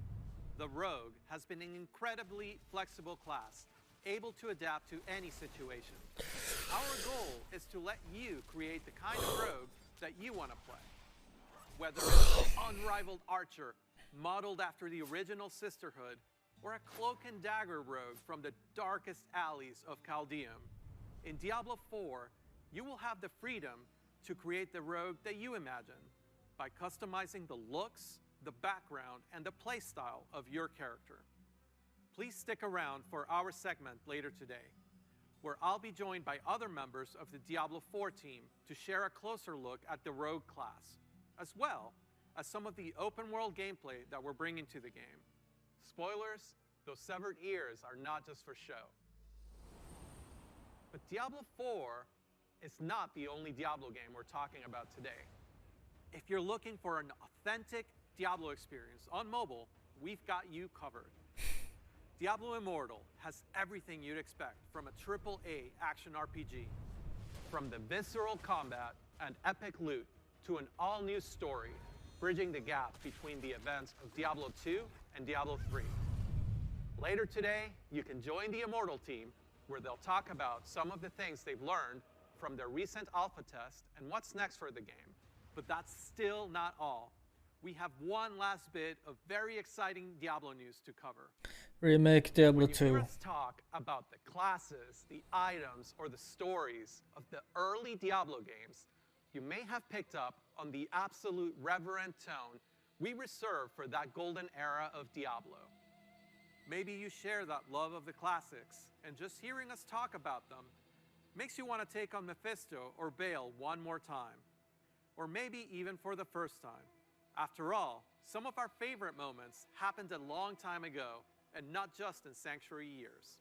the Rogue has been an incredibly flexible class, able to adapt to any situation. Our goal is to let you create the kind of Rogue that you want to play. Whether it's an unrivaled archer, modeled after the original Sisterhood, or a cloak and dagger rogue from the darkest alleys of Chaldeum, in Diablo 4, you will have the freedom to create the rogue that you imagine by customizing the looks, the background, and the playstyle of your character. Please stick around for our segment later today, where I'll be joined by other members of the Diablo 4 team to share a closer look at the rogue class, as well as some of the open world gameplay that we're bringing to the game. Spoilers, those severed ears are not just for show. But Diablo 4 is not the only Diablo game we're talking about today. If you're looking for an authentic Diablo experience on mobile, we've got you covered. Diablo Immortal has everything you'd expect from a AAA action RPG. From the visceral combat and epic loot to an all-new story, bridging the gap between the events of Diablo 2 and Diablo 3. Later today, you can join the Immortal team, where they'll talk about some of the things they've learned from their recent alpha test and what's next for the game. But that's still not all. We have one last bit of very exciting Diablo news to cover. Remake Diablo When you hear 2. us talk about the classes, the items, or the stories of the early Diablo games, you may have picked up on the absolute reverent tone we reserve for that golden era of Diablo. Maybe you share that love of the classics, and just hearing us talk about them makes you want to take on Mephisto or Baal one more time. Or maybe even for the first time. After all, some of our favorite moments happened a long time ago, and not just in Sanctuary years.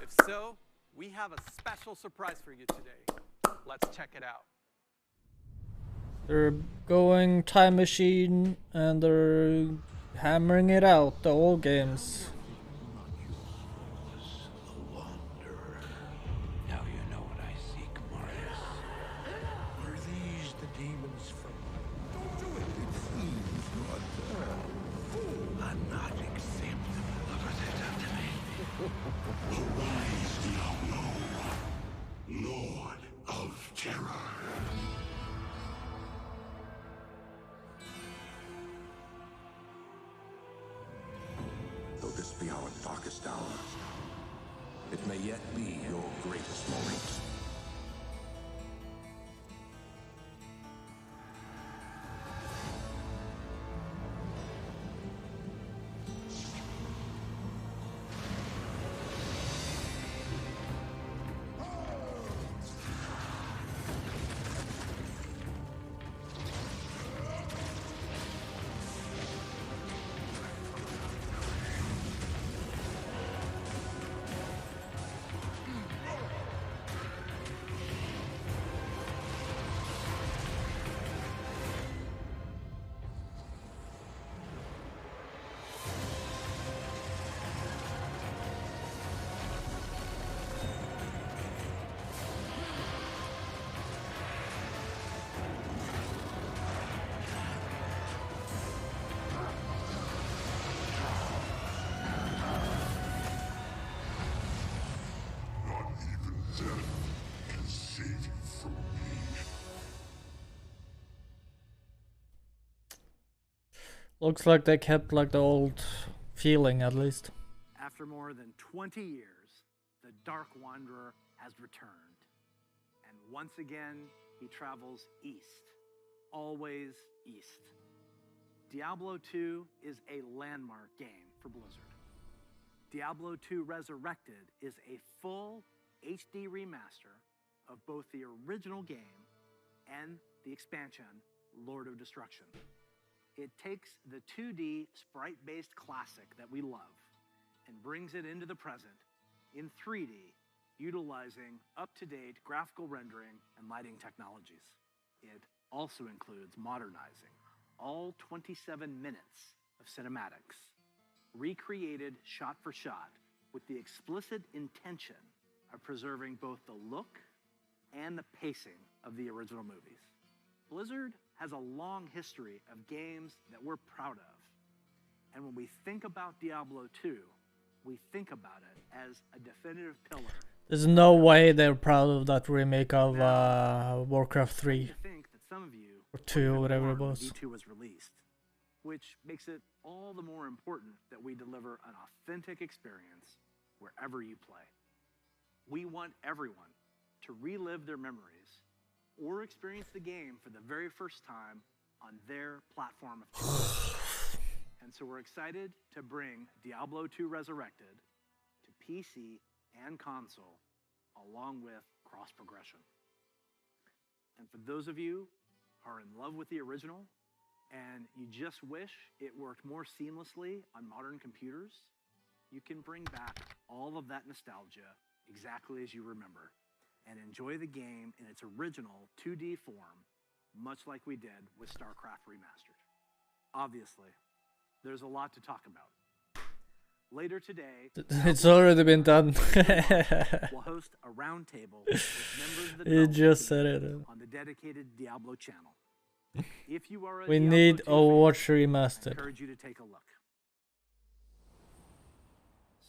If so, we have a special surprise for you today. Let's check it out. They're going time machine and they're hammering it out, the old games. Now you know what I seek, Marius. Were these the demons from... Don't do it! It seems you're not acceptable. What was it up to me? Arise, Diablo, Lord of Terror. Though this be our darkest hour, it may yet be your greatest moment. Looks like they kept like the old feeling at least. After more than 20 years, the Dark Wanderer has returned. And once again, he travels east. Always east. Diablo 2 is a landmark game for Blizzard. Diablo 2 Resurrected is a full HD remaster of both the original game and the expansion, Lord of Destruction. It takes the 2D sprite-based classic that we love and brings it into the present in 3D, utilizing up-to-date graphical rendering and lighting technologies. It also includes modernizing all 27 minutes of cinematics, recreated shot for shot with the explicit intention of preserving both the look and the pacing of the original movies. Blizzard has a long history of games that we're proud of. And when we think about Diablo 2, we think about it as a definitive pillar. There's no way they're proud of that remake of Warcraft 3. I think that some of you or 2 or whatever it was. D2 was released, which makes it all the more important that we deliver an authentic experience wherever you play. We want everyone to relive their memories or experience the game for the very first time on their platform of choice. And so we're excited to bring Diablo 2 Resurrected to PC and console, along with cross-progression. And for those of you who are in love with the original, and you just wish it worked more seamlessly on modern computers, you can bring back all of that nostalgia exactly as you remember, and enjoy the game in its original 2D form, much like we did with StarCraft Remastered. Obviously, there's a lot to talk about. Later today, it's already been done. we'll host a roundtable with members of the You just team said it. on the dedicated Diablo channel. If you are a We Diablo need 2 Overwatch fan, I Remastered. encourage you to take a look.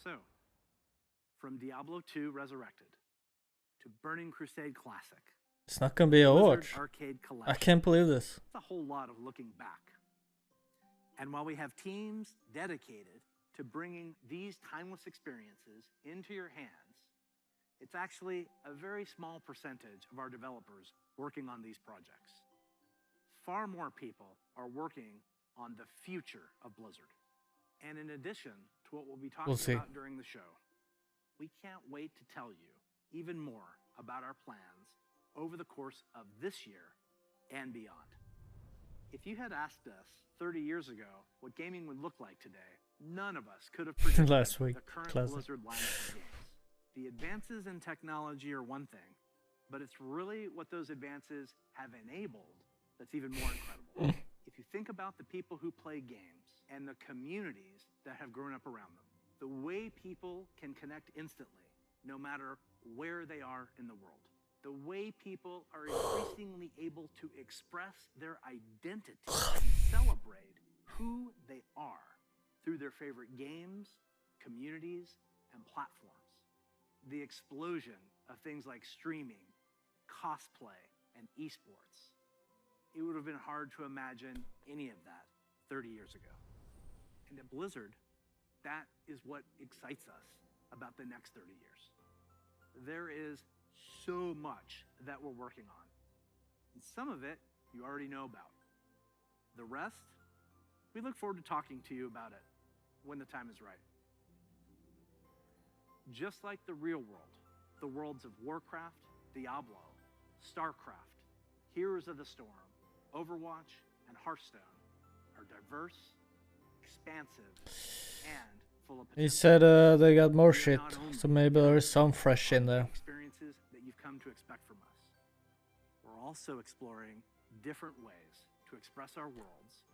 So, from Diablo 2 Resurrected to Burning Crusade Classic, It's not gonna be Blizzard Overwatch. Arcade I Collection. can't believe this. It's a whole lot of looking back. And while we have teams dedicated to bringing these timeless experiences into your hands, it's actually a very small percentage of our developers working on these projects. Far more people are working on the future of Blizzard. And in addition to what we'll be talking about during the show, we can't wait to tell you even more about our plans over the course of this year and beyond. If you had asked us 30 years ago what gaming would look like today, none of us could have predicted the current Blizzard lineup of games. The advances in technology are one thing, but it's really what those advances have enabled that's even more incredible. If you think about the people who play games and the communities that have grown up around them, the way people can connect instantly, no matter where they are in the world, the way people are increasingly able to express their identity and celebrate who they are through their favorite games, communities, and platforms. The explosion of things like streaming, cosplay, and esports. It would have been hard to imagine any of that 30 years ago. And at Blizzard, that is what excites us about the next 30 years. There is so much that we're working on. And some of it you already know about. The rest, we look forward to talking to you about it when the time is right. Just like the real world, the worlds of Warcraft, Diablo, StarCraft, Heroes of the Storm, Overwatch, and Hearthstone are diverse, expansive, and full of potential. He said they got more shit, so maybe there's some fresh in there. Experiences that you've come to expect from us. We're also exploring different ways to express our worlds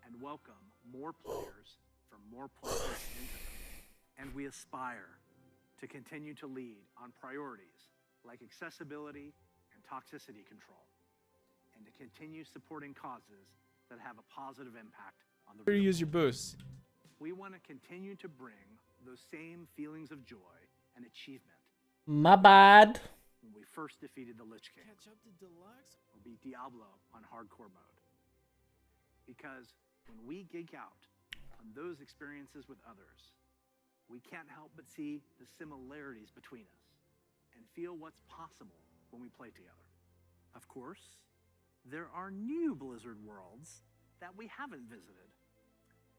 and welcome more players from more places into them. And we aspire to continue to lead on priorities like accessibility and toxicity control, and to continue supporting causes that have a positive impact on the real Use your boost. We want to continue to bring those same feelings of joy and achievement. My bad. When we first defeated the Lich King, or beat Diablo on hardcore mode. Because when we geek out on those experiences with others, we can't help but see the similarities between us and feel what's possible when we play together. Of course, there are new Blizzard worlds that we haven't visited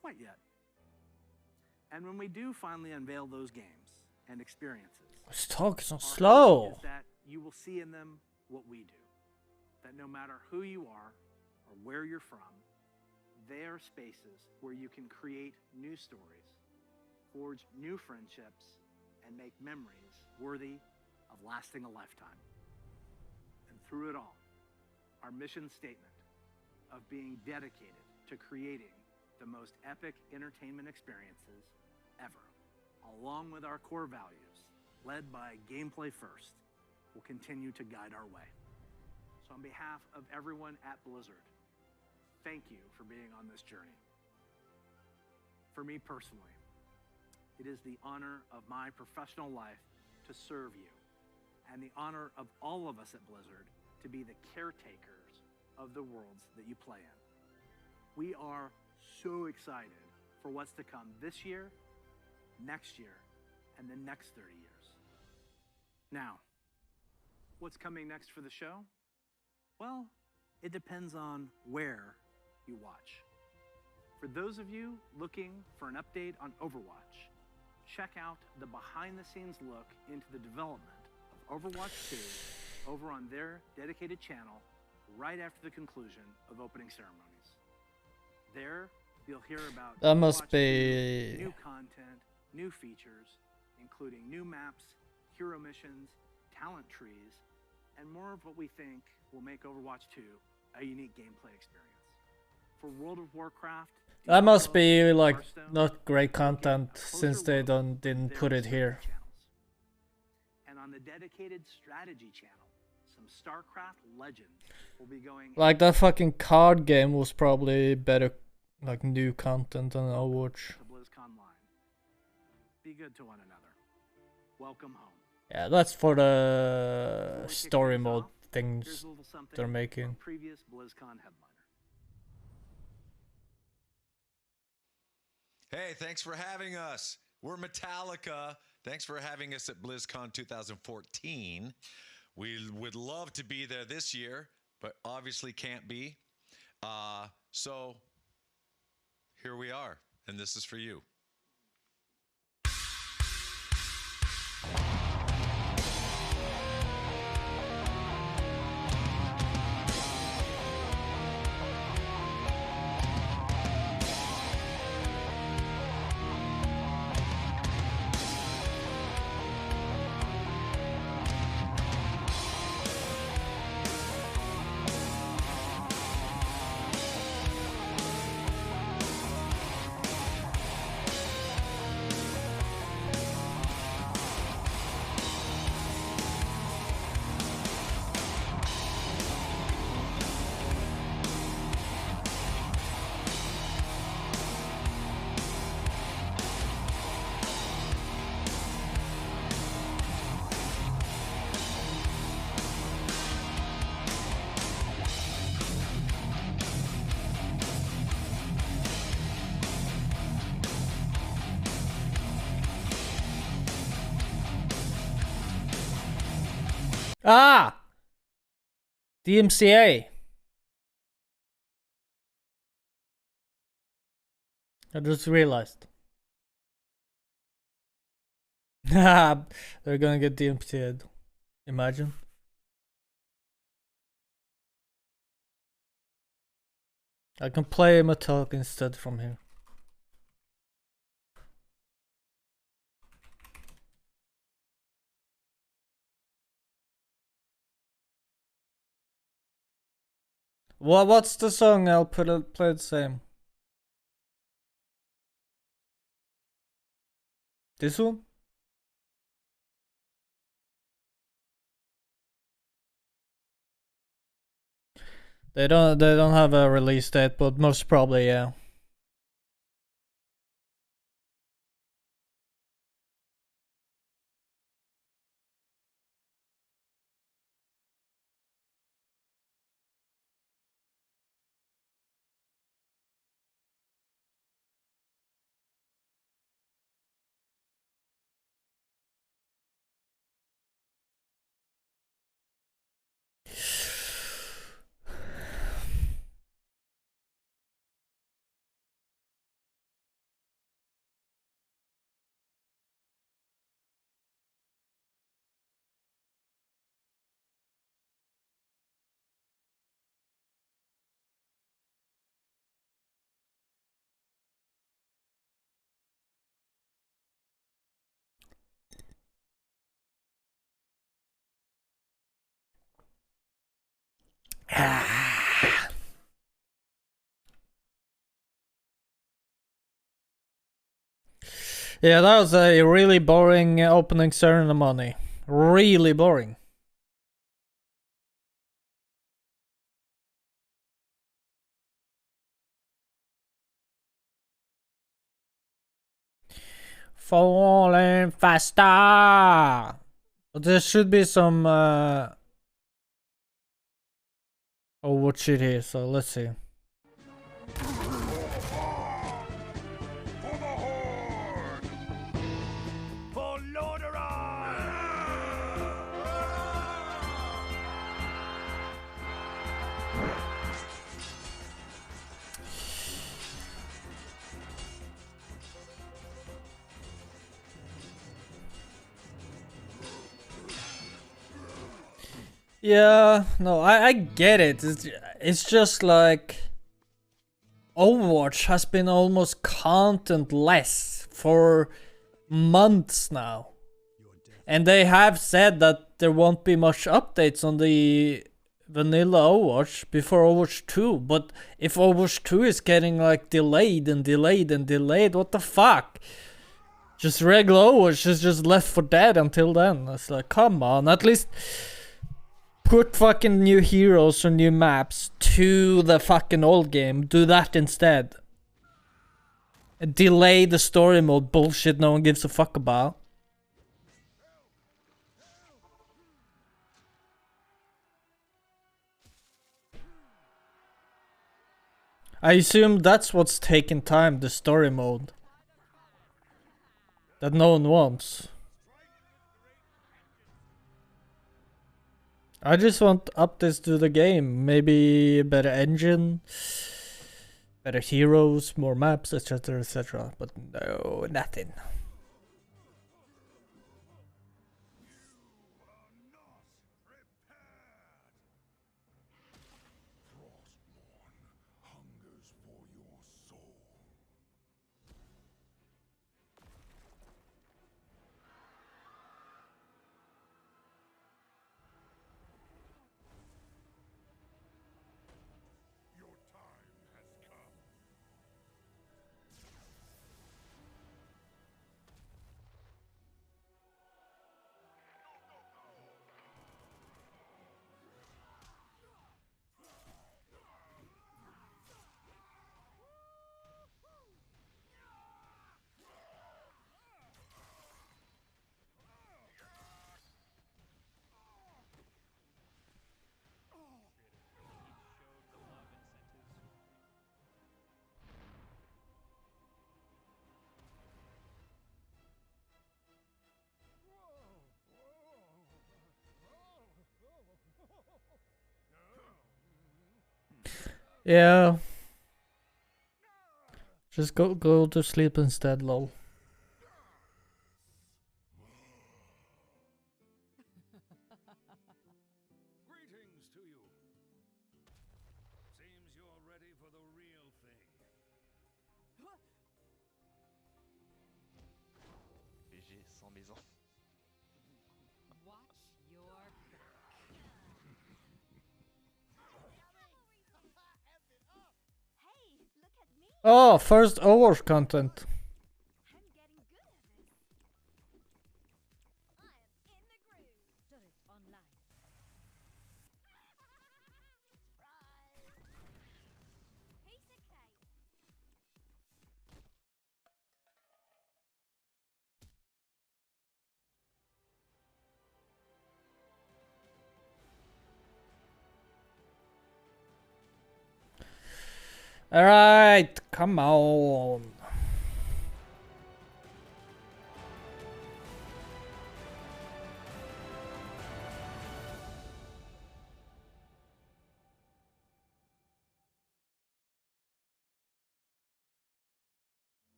quite yet. And when we do finally unveil those games and experiences, It's talking so our slow. hope is that you will see in them what we do. That no matter who you are or where you're from, they are spaces where you can create new stories, forge new friendships, and make memories worthy of lasting a lifetime. And through it all, our mission statement of being dedicated to creating the most epic entertainment experiences ever, along with our core values, led by gameplay first, will continue to guide our way. So on behalf of everyone at Blizzard, thank you for being on this journey. For me personally, it is the honor of my professional life to serve you, and the honor of all of us at Blizzard to be the caretakers of the worlds that you play in. We are so excited for what's to come this year, next year, and the next 30 years. Now, what's coming next for the show? Well, it depends on where you watch. For those of you looking for an update on Overwatch, check out the behind-the-scenes look into the development of Overwatch 2 over on their dedicated channel right after the conclusion of opening ceremonies. There, you'll hear about That must Overwatch 2, be new content, new features, including new maps, hero missions, talent trees, and more of what we think will make Overwatch 2 a unique gameplay experience. For World of Warcraft, that must be like not great content since they didn't put it here. And on the dedicated strategy channel, some StarCraft legends will be going Like that fucking card game was probably better, like new content than Overwatch. to Blizzconline. Be good to one another. Welcome home. Yeah, that's for the story mode Here's things a little something they're making. from previous BlizzCon headliner. Hey, thanks for having us. We're Metallica. Thanks for having us at BlizzCon 2014. We would love to be there this year, but obviously can't be. So here we are, and this is for you. Ah! DMCA. I just realized. They're gonna get DMCA'd. Imagine. I can play Metallica instead from here. What's the song? I'll play the same. This one? They don't have a release date, but most probably yeah. Yeah, that was a really boring opening ceremony. Really boring. Falling faster. But there should be some Overwatch shit here, so let's see. Yeah, no, I get it. It's just like Overwatch has been almost contentless for months now. And they have said that there won't be much updates on the vanilla Overwatch before Overwatch 2. But if Overwatch 2 is getting like delayed and delayed and delayed, what the fuck? Just regular Overwatch is just left for dead until then. It's like, come on, at least put fucking new heroes or new maps to the fucking old game. Do that instead. Delay the story mode bullshit no one gives a fuck about. I assume that's what's taking time, the story mode. that no one wants. I just want updates to the game. Maybe a better engine, better heroes, more maps, etc. etc. But no, nothing. Yeah. Just go to sleep instead, lol. Greetings to you. Seems you're ready for the real thing. BG sans maison. Watch your Oh, first Overwatch content. All right, come on.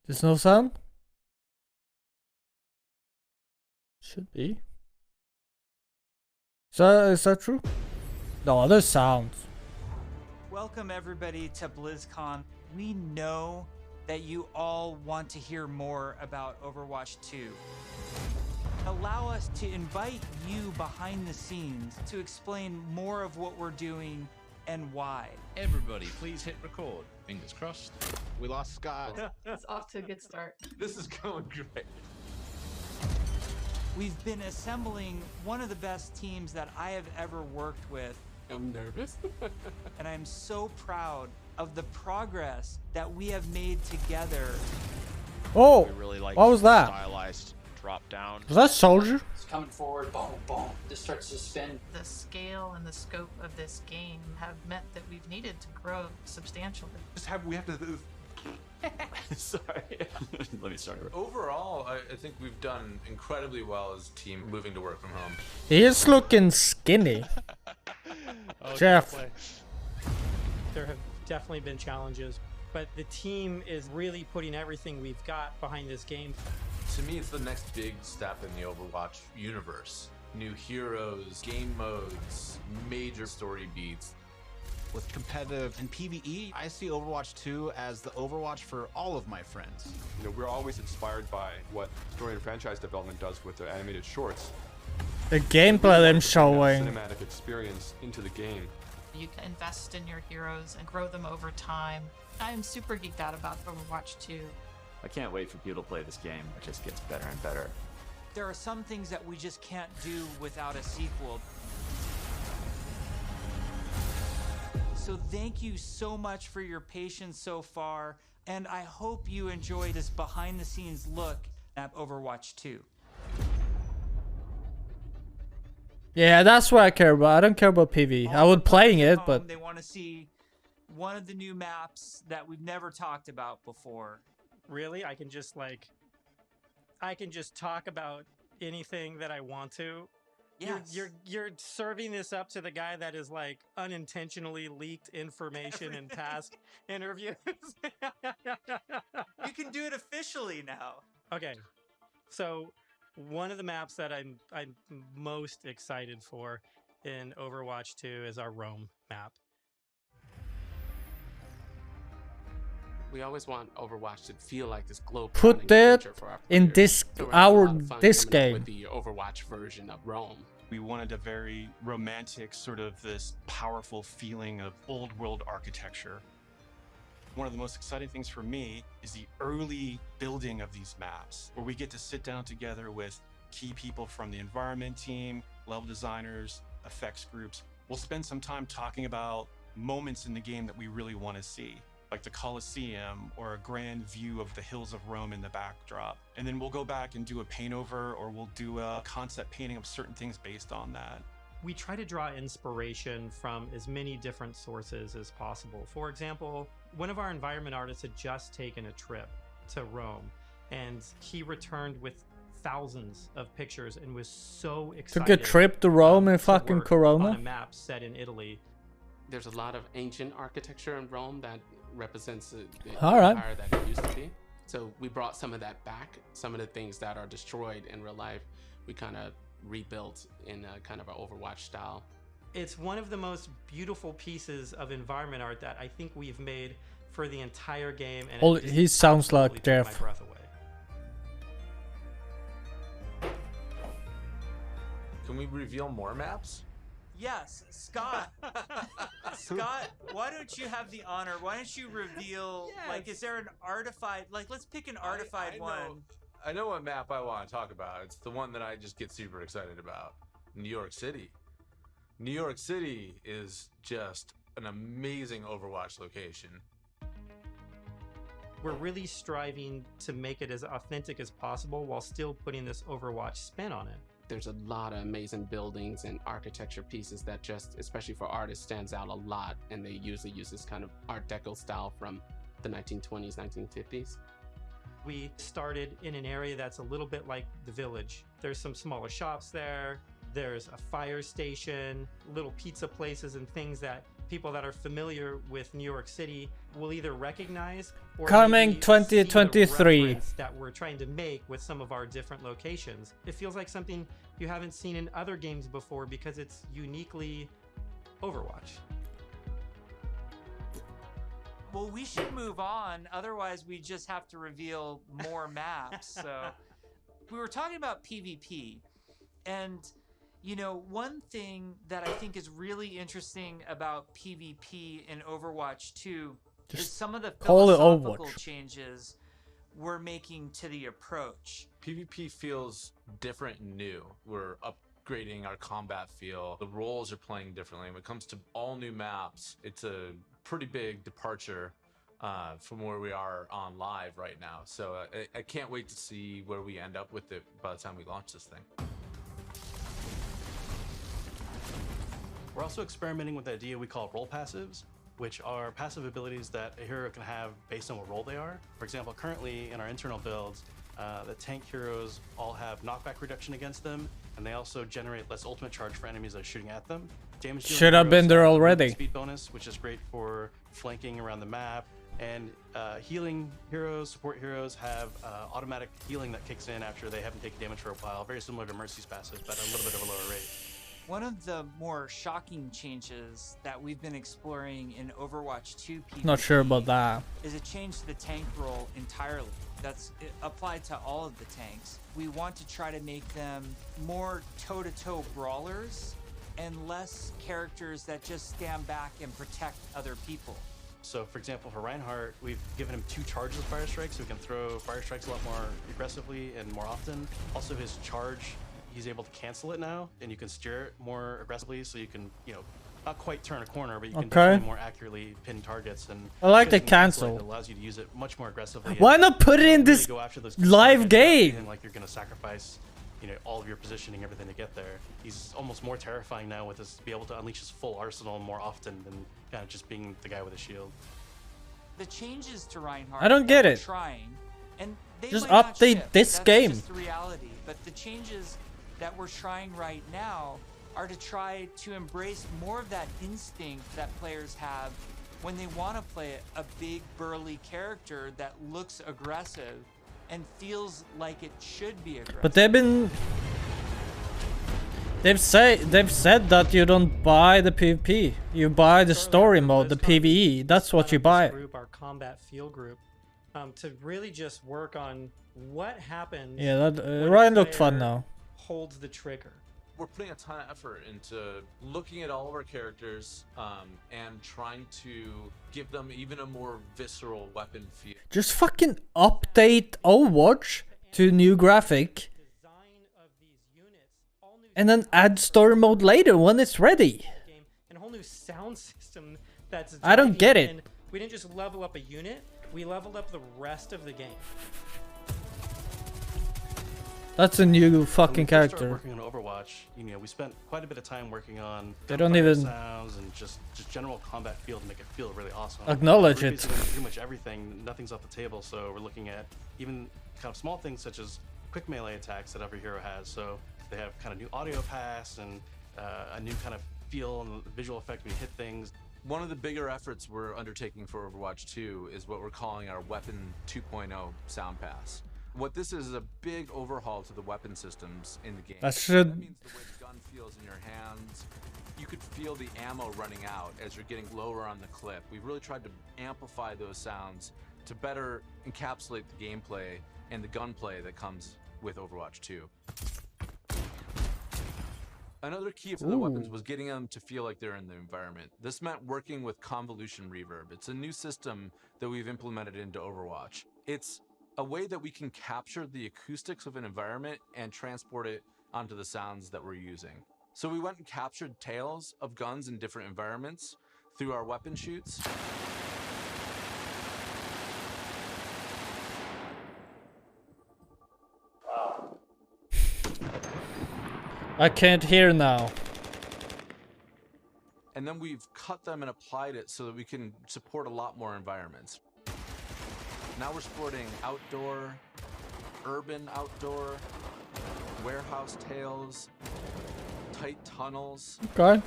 There's no sound? Should be. Is that true? No, there's sounds. Welcome everybody to BlizzCon. We know that you all want to hear more about Overwatch 2. Allow us to invite you behind the scenes to explain more of what we're doing and why. Everybody, please hit record. Fingers crossed. We lost Scott. It's off to a good start. This is going great. We've been assembling one of the best teams that I have ever worked with. I'm nervous. And I'm so proud of the progress that we have made together. Oh, We really like what was that? Stylized drop down. Was that Soldier? It's coming forward, boom, boom. This starts to spin. The scale and the scope of this game have meant that we've needed to grow substantially. We have to. Sorry. Let me start over. Overall, I think we've done incredibly well as a team moving to work from home. He is looking skinny. Jeff. Definitely. There have definitely been challenges, but the team is really putting everything we've got behind this game. To me, it's the next big step in the Overwatch universe. New heroes, game modes, major story beats. With competitive and PvE, I see Overwatch 2 as the Overwatch for all of my friends. You know, we're always inspired by what story and franchise development does with their animated shorts. The gameplay them That showing. cinematic experience into the game. You can invest in your heroes and grow them over time. I'm super geeked out about Overwatch 2. I can't wait for people to play this game. It just gets better and better. There are some things that we just can't do without a sequel. So thank you so much for your patience so far. And I hope you enjoy this behind-the-scenes look at Overwatch 2. Yeah, that's what I care about. I don't care about PV. I would playing it, but They want to see one of the new maps that we've never talked about before. Really? I can just talk about anything that I want to. Yes. You're serving this up to the guy that is like unintentionally leaked information in past interviews. You can do it officially now. Okay, so one of the maps that I'm most excited for in Overwatch 2 is our Rome map. We always want Overwatch to feel like this globe. Put that in this game. game. With the Overwatch version of Rome. We wanted a very romantic, sort of this powerful feeling of old world architecture. One of the most exciting things for me is the early building of these maps, where we get to sit down together with key people from the environment team, level designers, effects groups. We'll spend some time talking about moments in the game that we really want to see, like the Colosseum or a grand view of the hills of Rome in the backdrop. And then we'll go back and do a paint over, or we'll do a concept painting of certain things based on that. We try to draw inspiration from as many different sources as possible. For example, one of our environment artists had just taken a trip to Rome, and he returned with thousands of pictures and was so excited. Took a trip to Rome in fucking Corona? On a map set in Italy. There's a lot of ancient architecture in Rome that represents the All right. empire that it used to be. So we brought some of that back. Some of the things that are destroyed in real life, we kind of rebuilt in a kind of an Overwatch style. It's one of the most beautiful pieces of environment art that I think we've made for the entire game. And Oh, he sounds like Jeff. My breath away. Can we reveal more maps? Yes, Scott. Scott, why don't you have the honor? Why don't you reveal, like, is there an artified, like, let's pick an artified one. I know what map I want to talk about. It's the one that I just get super excited about. New York City. New York City is just an amazing Overwatch location. We're really striving to make it as authentic as possible while still putting this Overwatch spin on it. There's a lot of amazing buildings and architecture pieces that just, especially for artists, stands out a lot. And they usually use this kind of Art Deco style from the 1920s, 1950s. We started in an area that's a little bit like the Village. There's some smaller shops there. There's a fire station, little pizza places and things that people that are familiar with New York City will either recognize or Coming maybe see the 2023. reference that we're trying to make with some of our different locations. It feels like something you haven't seen in other games before because it's uniquely Overwatch. Well, we should move on. Otherwise, we just have to reveal more maps. So we were talking about PvP. And, you know, one thing that I think is really interesting about PvP in Overwatch 2 is some of the call it philosophical Overwatch. changes we're making to the approach. PvP feels different and new. We're upgrading our combat feel. The roles are playing differently. When it comes to all new maps, it's a pretty big departure from where we are on live right now. So I can't wait to see where we end up with it by the time we launch this thing. We're also experimenting with the idea we call role passives, which are passive abilities that a hero can have based on what role they are. For example, currently in our internal builds, the tank heroes all have knockback reduction against them, and they also generate less ultimate charge for enemies that are shooting at them. Damage dealing Should have been heroes there have already. Speed bonus, which is great for flanking around the map. And healing heroes, support heroes have automatic healing that kicks in after they haven't taken damage for a while, very similar to Mercy's passive, but a little bit of a lower rate. One of the more shocking changes that we've been exploring in Overwatch 2 PvP Not sure about that. is a change to the tank role entirely. That's applied to all of the tanks. We want to try to make them more toe-to-toe brawlers and less characters that just stand back and protect other people. So, for example, for Reinhardt, we've given him 2 charges of Fire Strike, so he can throw Fire Strikes a lot more aggressively and more often. Also, his charge he's able to cancel it now, and you can steer it more aggressively, so you can, you know, not quite turn a corner, but you can definitely more accurately pin targets. And I like the it cancel. allows you to use it much more aggressively. Why not put it in this go after those live game? Like you're gonna sacrifice, you know, all of your positioning, everything to get there. He's almost more terrifying now with this, to be able to unleash his full arsenal more often than kind of just being the guy with a shield. The changes to Reinhardt. I don't get that we're it. Trying, and they Just might not update ship. this That's game. Just the reality. But the changes that we're trying right now are to try to embrace more of that instinct that players have when they want to play a big burly character that looks aggressive and feels like it should be aggressive. But they've said that you don't buy the PvP. You buy the story mode, the PvE. That's what you buy. Group, our combat field group, to really just work on what happens. Yeah, that Ryan looked fun now. Holds the trigger. We're putting a ton of effort into looking at all of our characters and trying to give them even a more visceral weapon feel. Just fucking update Overwatch to new graphic. And then add story mode later when it's ready. And a whole new sound system that's I don't get it. in. We didn't just level up a unit, we leveled up the rest of the game. That's a new fucking When we first character. started working on Overwatch, you know, we spent quite a bit of time working on They don't gunfire even sounds and just general combat feel to make it feel really awesome. acknowledge We're it. revisiting pretty much everything. Nothing's off the table, so we're looking at even kind of small things such as quick melee attacks that every hero has. So they have kind of new audio pass and a new kind of feel and visual effect when you hit things. One of the bigger efforts we're undertaking for Overwatch 2 is what we're calling our Weapon 2.0 Sound Pass. What this is a big overhaul to the weapon systems in the game. That should- That means the way the gun feels in your hands. You could feel the ammo running out as you're getting lower on the clip. We've really tried to amplify those sounds to better encapsulate the gameplay and the gunplay that comes with Overwatch 2. Another key for the weapons was getting them to feel like they're in the environment. This meant working with convolution reverb. It's a new system that we've implemented into Overwatch. It's a way that we can capture the acoustics of an environment and transport it onto the sounds that we're using. So we went and captured tales of guns in different environments through our weapon shoots. I can't hear now. And then we've cut them and applied it so that we can support a lot more environments. Now we're supporting outdoor, urban outdoor, warehouse tales, tight tunnels,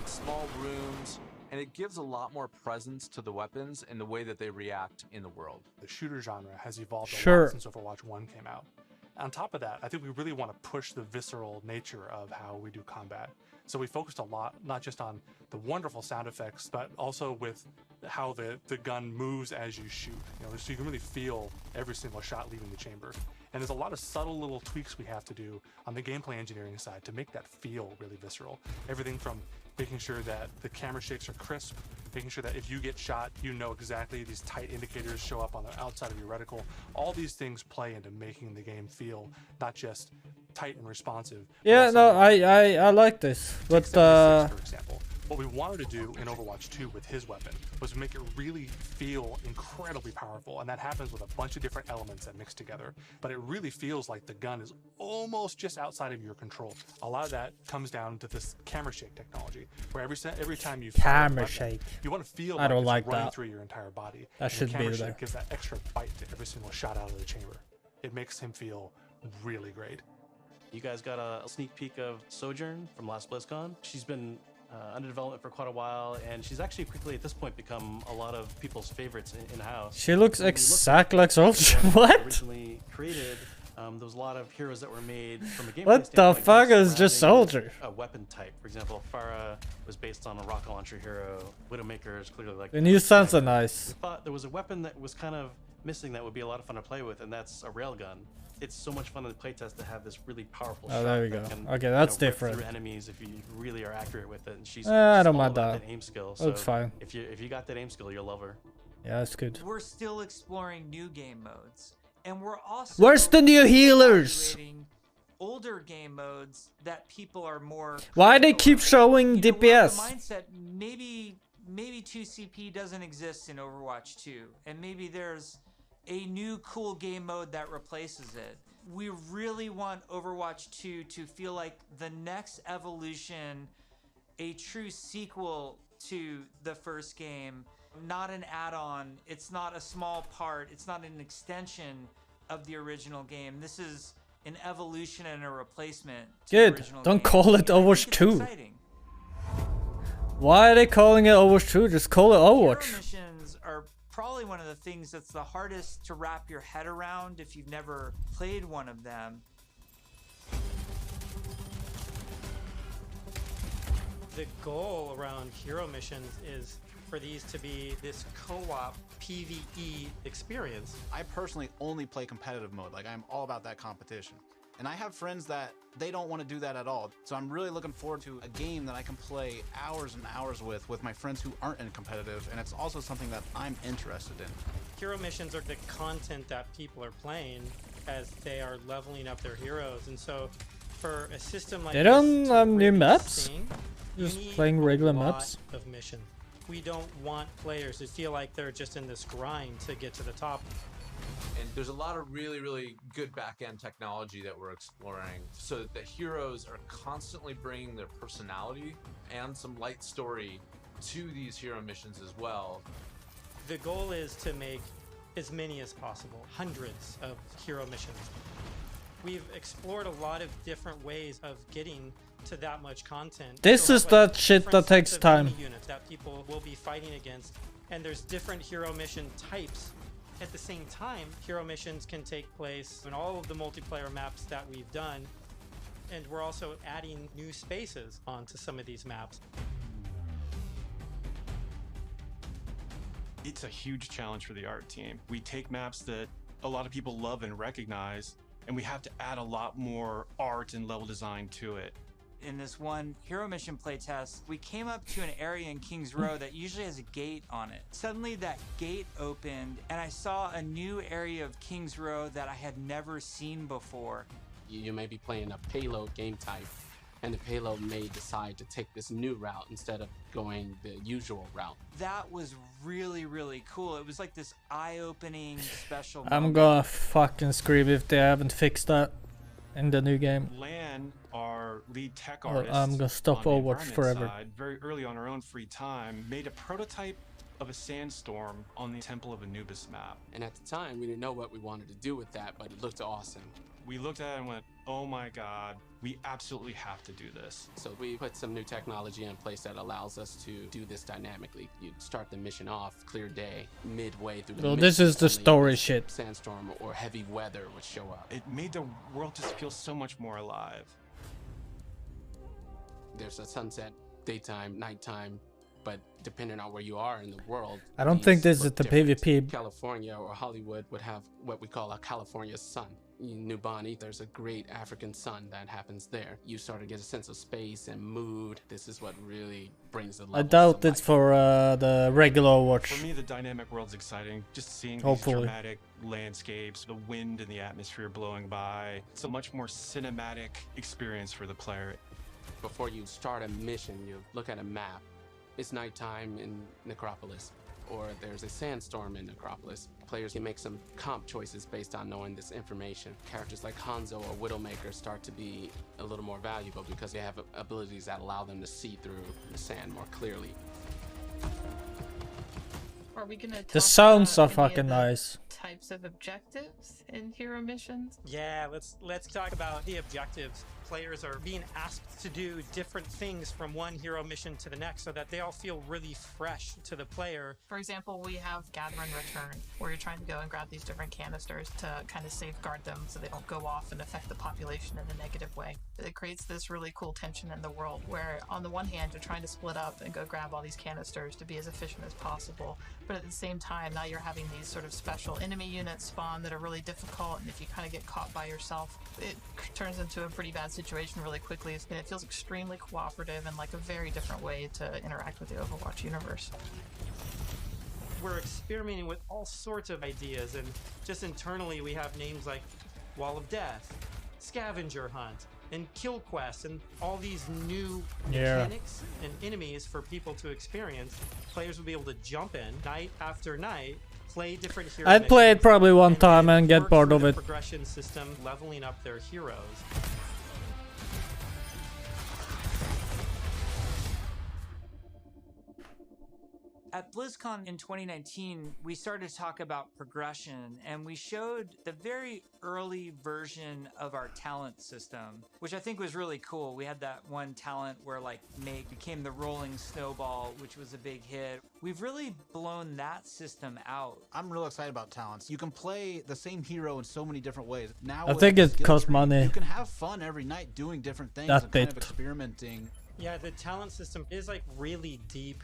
small rooms, and it gives a lot more presence to the weapons and the way that they react in the world. The shooter genre has evolved a Sure. lot since Overwatch 1 came out. On top of that, I think we really want to push the visceral nature of how we do combat. So we focused a lot, not just on the wonderful sound effects, but also with how the gun moves as you shoot. You know, so you can really feel every single shot leaving the chamber. And there's a lot of subtle little tweaks we have to do on the gameplay engineering side to make that feel really visceral. Everything from making sure that the camera shakes are crisp, making sure that if you get shot, you know exactly these tight indicators show up on the outside of your reticle. All these things play into making the game feel not just tight and responsive. Yeah, no, I like this, but for example, what we wanted to do in Overwatch 2 with his weapon was make it really feel incredibly powerful, and that happens with a bunch of different elements that mix together. But it really feels like the gun is almost just outside of your control. A lot of that comes down to this camera shake technology, where every time you fire a Camera weapon, shake. you want to feel I don't it's like running that. through your entire body. That And should the be camera there. shake gives that extra bite to every single shot out of the chamber. It makes him feel really great. You guys got a sneak peek of Sojourn from last BlizzCon. She's been under development for quite a while, and she's actually quickly at this point become a lot of people's favorites in-house. she looks When you look exactly at like Soldier. what What? originally created, there was a lot of heroes that were made from a gameplay What the standpoint fuck is just surrounding Soldier? A weapon type. For example, Pharah was based on a rocket launcher hero. Widowmaker is clearly like The new sounds are nice. we thought there was a weapon that was kind of missing that would be a lot of fun to play with, and that's a railgun. It's so much fun in the playtest to have this really powerful shot there we that go. can, Okay, that's rip different. through enemies if you really are accurate with it. And she's I don't all mind about that. aim skill. Looks So fine. If you got that aim skill, you'll love her. Yeah, that's good. We're still exploring new game modes, and we're also Where's the new healers? evaluating older game modes that people are more. Why they keep showing You know, we're of DPS? the mindset maybe 2CP doesn't exist in Overwatch 2, and maybe there's a new cool game mode that replaces it. We really want Overwatch 2 to feel like the next evolution, a true sequel to the first game, not an add-on. It's not a small part. It's not an extension of the original game. This is an evolution and a replacement to the Good. original Don't game. call it And I think Overwatch it's 2. exciting. Why are they calling it Overwatch 2? Just call it Hero Overwatch. missions are probably one of the things that's the hardest to wrap your head around if you've never played one of them. The goal around hero missions is for these to be this co-op PvE experience. I personally only play competitive mode. Like, I'm all about that competition. And I have friends that they don't want to do that at all. So I'm really looking forward to a game that I can play hours and hours with my friends who aren't in competitive. And it's also something that I'm interested in. Hero missions are the content that people are playing as they are leveling up their heroes. And so for a system like They this don't to have new really maps? sing, you Just need playing a regular lot maps? of mission. We don't want players to feel like they're just in this grind to get to the top. And there's a lot of really, really good back-end technology that we're exploring so that the heroes are constantly bringing their personality and some light story to these hero missions as well. The goal is to make as many as possible, hundreds of hero missions. We've explored a lot of different ways of getting to that much content. This is that shit different that takes sets of time. enemy units that people will be fighting against, and there's different hero mission types. At the same time, hero missions can take place in all of the multiplayer maps that we've done, and we're also adding new spaces onto some of these maps. It's a huge challenge for the art team. We take maps that a lot of people love and recognize, and we have to add a lot more art and level design to it. In this one hero mission playtest, we came up to an area in Kings Row that usually has a gate on it. Suddenly that gate opened and I saw a new area of Kings Row that I had never seen before. You may be playing a payload game type, and the payload may decide to take this new route instead of going the usual route. That was really, really cool. It was like this eye-opening special I'm moment. gonna fucking scream if they haven't fixed that in the new game. Lan, our lead tech Well, artist, I'm gonna stop on the Overwatch environment forever. side, very early on our own free time, made a prototype of a sandstorm on the Temple of Anubis map. And at the time, we didn't know what we wanted to do with that, but it looked awesome. We looked at it and went, oh my god, we absolutely have to do this. So we put some new technology in place that allows us to do this dynamically. You start the mission off, clear day, midway through the Well, mission, this is the suddenly story shit. Sandstorm or heavy weather would show up. It made the world just feel so much more alive. There's a sunset, daytime, nighttime, but depending on where you are in the world, I don't think this is the PvP. California or Hollywood would have what we call a California sun. In New Bonnie, there's a great African sun that happens there. You sort of get a sense of space and mood. This is what really brings the I levels doubt to it's for the regular Overwatch. For me, the dynamic world's exciting. Just seeing these Hopefully. dramatic landscapes, the wind and the atmosphere blowing by. It's a much more cinematic experience for the player. Before you start a mission, you look at a map. It's nighttime in Necropolis, or there's a sandstorm in Necropolis. Players can make some comp choices based on knowing this information. Characters like Hanzo or Widowmaker start to be a little more valuable because they have abilities that allow them to see through the sand more clearly. Are we gonna talk The sounds about are any of fucking the nice. types of objectives in hero missions? Yeah, let's talk about the objectives. Players are being asked to do different things from one hero mission to the next so that they all feel really fresh to the player. For example, we have Gather and Return, where you're trying to go and grab these different canisters to kind of safeguard them so they don't go off and affect the population in a negative way. It creates this really cool tension in the world where, on the one hand, you're trying to split up and go grab all these canisters to be as efficient as possible, but at the same time, now you're having these sort of special enemy units spawn that are really difficult, and if you kind of get caught by yourself, it turns into a pretty bad situation really quickly, and it feels extremely cooperative and like a very different way to interact with the Overwatch universe. We're experimenting with all sorts of ideas, and just internally we have names like Wall of Death, scavenger hunt and kill quests and all these new Yeah. mechanics and enemies for people to experience. Players will be able to jump in night after night, play different hero I'd play it missions, probably one and time then and get work bored through of the it. progression system, leveling up their heroes. At BlizzCon in 2019, we started to talk about progression, and we showed the very early version of our talent system, which I think was really cool. We had that one talent where like Meg became the rolling snowball, which was a big hit. We've really blown that system out. I'm real excited about talents. You can play the same hero in so many different ways. Now I with think the it skill costs tree, money. You can have fun every night doing different things That and kind of bit. experimenting. Yeah, the talent system is like really deep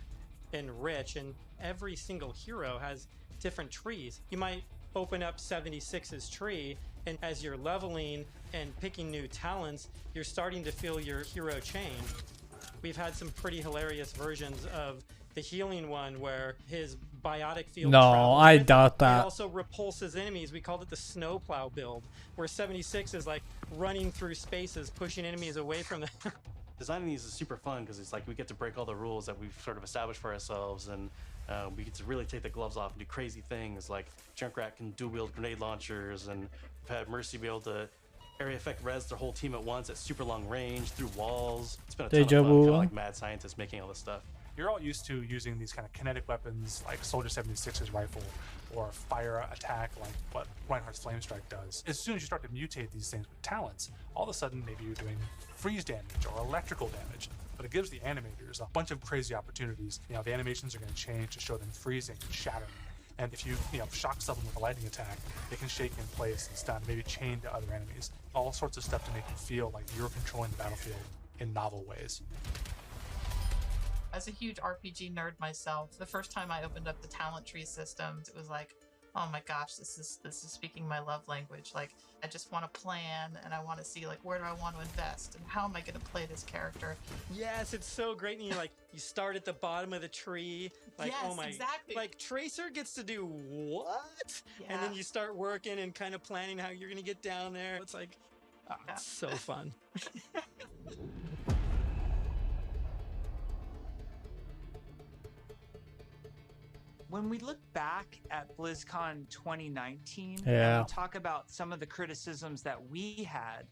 and rich, and every single hero has different trees. You might open up 76's tree, and as you're leveling and picking new talents, you're starting to feel your hero change. We've had some pretty hilarious versions of the healing one where his biotic field No, travels I with him. doubt It that. also repulses enemies. We called it the snowplow build, where 76 is like running through spaces, pushing enemies away from them. Designing these is super fun because it's like we get to break all the rules that we've sort of established for ourselves, and we get to really take the gloves off and do crazy things. Like Junkrat can dual wield grenade launchers, and we've had Mercy be able to area effect res their whole team at once at super long range through walls. It's been a ton of Deja fun, kind vu. of like mad scientists making all this stuff. You're all used to using these kind of kinetic weapons like Soldier 76's rifle or fire attack like what Reinhardt's Flame Strike does. As soon as you start to mutate these things with talents, all of a sudden maybe you're doing freeze damage or electrical damage. But it gives the animators a bunch of crazy opportunities. You know, the animations are going to change to show them freezing and shattering. And if you shock someone with a lightning attack, they can shake in place and stun, maybe chain to other enemies. All sorts of stuff to make you feel like you're controlling the battlefield in novel ways. As a huge RPG nerd myself, the first time I opened up the talent tree systems, it was like, oh my gosh, this is speaking my love language. Like, I just want to plan, and I want to see like where do I want to invest, and how am I going to play this character? Yes, it's so great. And you start at the bottom of the tree. Like, Yes, oh my, exactly. like Tracer gets to do what? Yeah. And then you start working and kind of planning how you're going to get down there. It's like, it's so fun. When we look back at BlizzCon 2019 Yeah. and we talk about some of the criticisms that we had,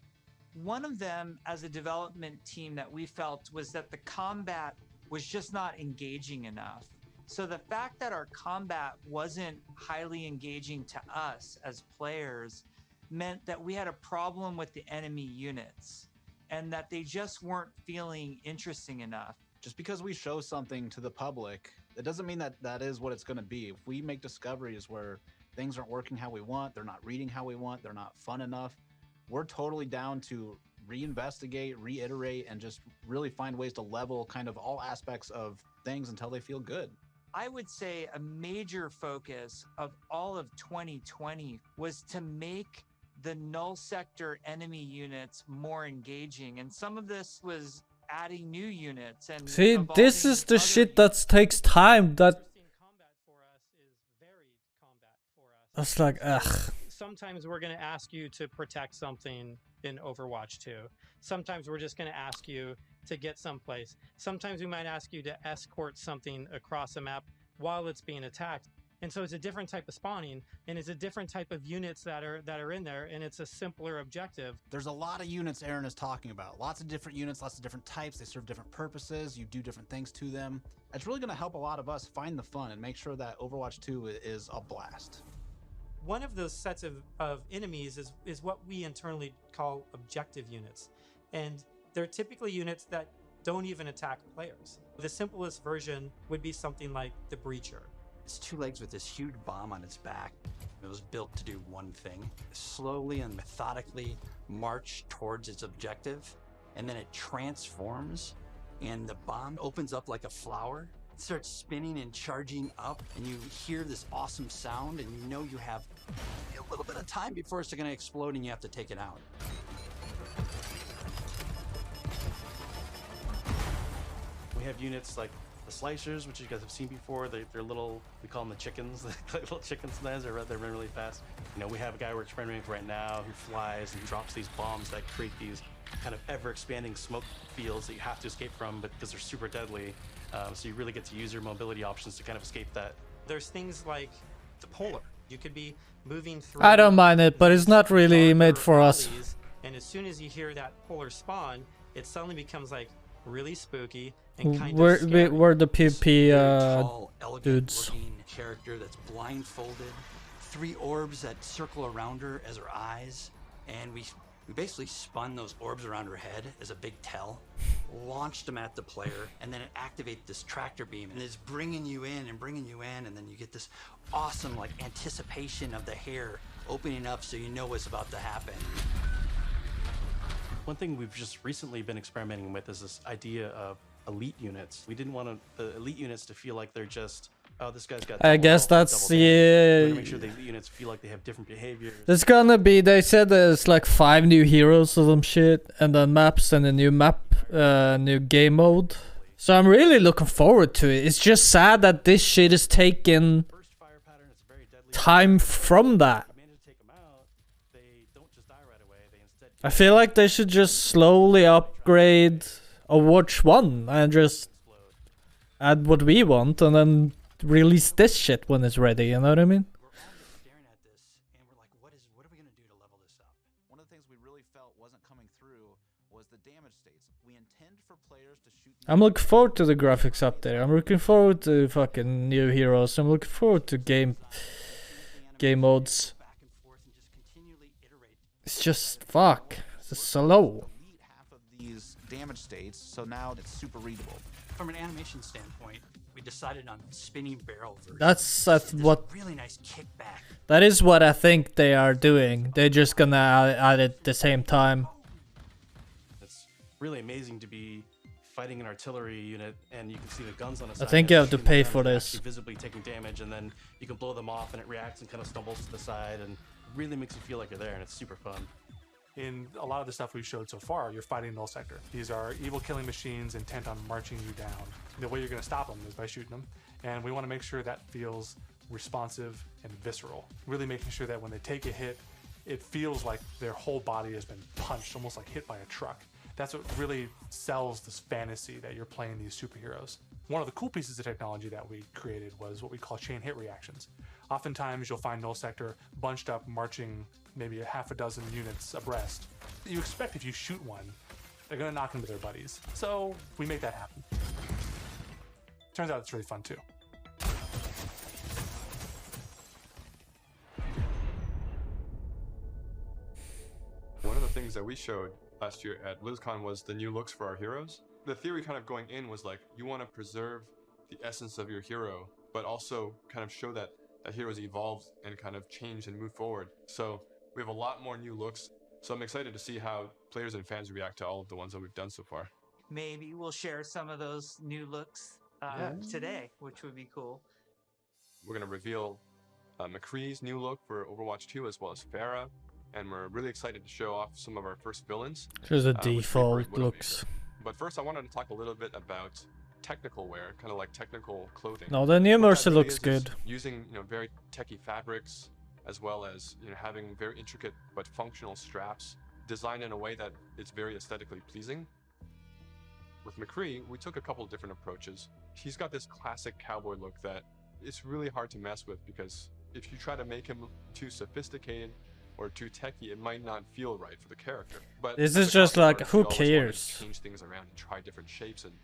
one of them as a development team that we felt was that the combat was just not engaging enough. So the fact that our combat wasn't highly engaging to us as players meant that we had a problem with the enemy units and that they just weren't feeling interesting enough. Just because we show something to the public, it doesn't mean that that is what it's going to be. If we make discoveries where things aren't working how we want, they're not reading how we want, they're not fun enough, we're totally down to reinvestigate, reiterate, and just really find ways to level kind of all aspects of things until they feel good. I would say a major focus of all of 2020 was to make the null sector enemy units more engaging. And some of this was adding new units and See, this is the shit that takes time. That's like, ugh. Sometimes we're going to ask you to protect something in Overwatch 2. Sometimes we're just going to ask you to get someplace. Sometimes we might ask you to escort something across a map while it's being attacked. And so it's a different type of spawning, and it's a different type of units that are in there, and it's a simpler objective. There's a lot of units Aaron is talking about. Lots of different units, lots of different types. They serve different purposes. You do different things to them. It's really going to help a lot of us find the fun and make sure that Overwatch 2 is a blast. One of those sets of enemies is what we internally call objective units. And they're typically units that don't even attack players. The simplest version would be something like the Breacher. It's two legs with this huge bomb on its back. It was built to do one thing: slowly and methodically march towards its objective, and then it transforms, and the bomb opens up like a flower. It starts spinning and charging up, and you hear this awesome sound, and you know you have a little bit of time before it's going to explode, and you have to take it out. We have units like the slicers, which you guys have seen before. They're little, we call them the chickens, like little chicken sometimes. They run really fast. You know, we have a guy we're experimenting with right now who flies and drops these bombs that create these kind of ever-expanding smoke fields that you have to escape from, but because they're super deadly. So you really get to use your mobility options to kind of escape that. There's things like the polar. You could be moving through. I don't mind it, but it's not really made for us. And as soon as you hear that polar spawn, it suddenly becomes like really spooky and kind of scary. We're the PP Tall, elegant dudes. looking character that's blindfolded, 3 orbs that circle around her as her eyes, and we basically spun those orbs around her head as a big tell, launched them at the player, and then it activates this tractor beam, and it's bringing you in, and then you get this awesome like anticipation of the hair opening up so you know what's about to happen. One thing we've just recently been experimenting with is this idea of elite units. We didn't want the elite units to feel like they're just, oh, this guy's got. I guess that's We yeah. want to make sure the elite units feel like they have different behaviors. There's gonna be. They said there's like 5 new heroes or some shit, and then maps and a new map, new game mode. So I'm really looking forward to it. It's just sad that this shit is taking time from that. I feel like they should just slowly upgrade Overwatch 1 and just add what we want and then release this shit when it's ready, you know what I mean? One of the things we really felt wasn't coming through was the damage states. We intend for players to shoot. I'm looking forward to the graphics update. I'm looking forward to fucking new heroes. I'm looking forward to game modes. It's just fuck. It's just slow. Half of these damage states, so now it's super readable. From an animation standpoint, we decided on spinning barrel version. That's what. Really nice kickback. That is what I think they are doing. They're just gonna add it at the same time. It's really amazing to be fighting an artillery unit and you can see the guns on the side. I think you have to pay for this. Visibly taking damage, and then you can blow them off and it reacts and kind of stumbles to the side and really makes you feel like you're there, and it's super fun. In a lot of the stuff we've showed so far, you're fighting null sector. These are evil killing machines intent on marching you down. The way you're going to stop them is by shooting them, and we want to make sure that feels responsive and visceral. Really making sure that when they take a hit, it feels like their whole body has been punched, almost like hit by a truck. That's what really sells this fantasy that you're playing these superheroes. One of the cool pieces of technology that we created was what we call chain hit reactions. Oftentimes you'll find null sector bunched up, marching maybe a half a dozen units abreast. You expect if you shoot one, they're gonna knock into their buddies. So we make that happen. Turns out it's really fun too. One of the things that we showed last year at Blizzcon was the new looks for our heroes. The theory kind of going in was like, you want to preserve the essence of your hero, but also kind of show that that heroes evolved and kind of changed and moved forward. So we have a lot more new looks. So I'm excited to see how players and fans react to all of the ones that we've done so far. Maybe we'll share some of those new looks today, which would be cool. We're going to reveal McCree's new look for Overwatch 2 as well as Pharah. And we're really excited to show off some of our first villains. Here's the default looks. But first I wanted to talk a little bit about technical wear, kind of like technical clothing. No, the new Mercy looks good. Using very techie fabrics, as well as having very intricate but functional straps, designed in a way that it's very aesthetically pleasing. With McCree, we took a couple of different approaches. He's got this classic cowboy look that it's really hard to mess with, because if you try to make him too sophisticated or too techie, it might not feel right for the character. But this is just like, who cares? Change things around and try different shapes and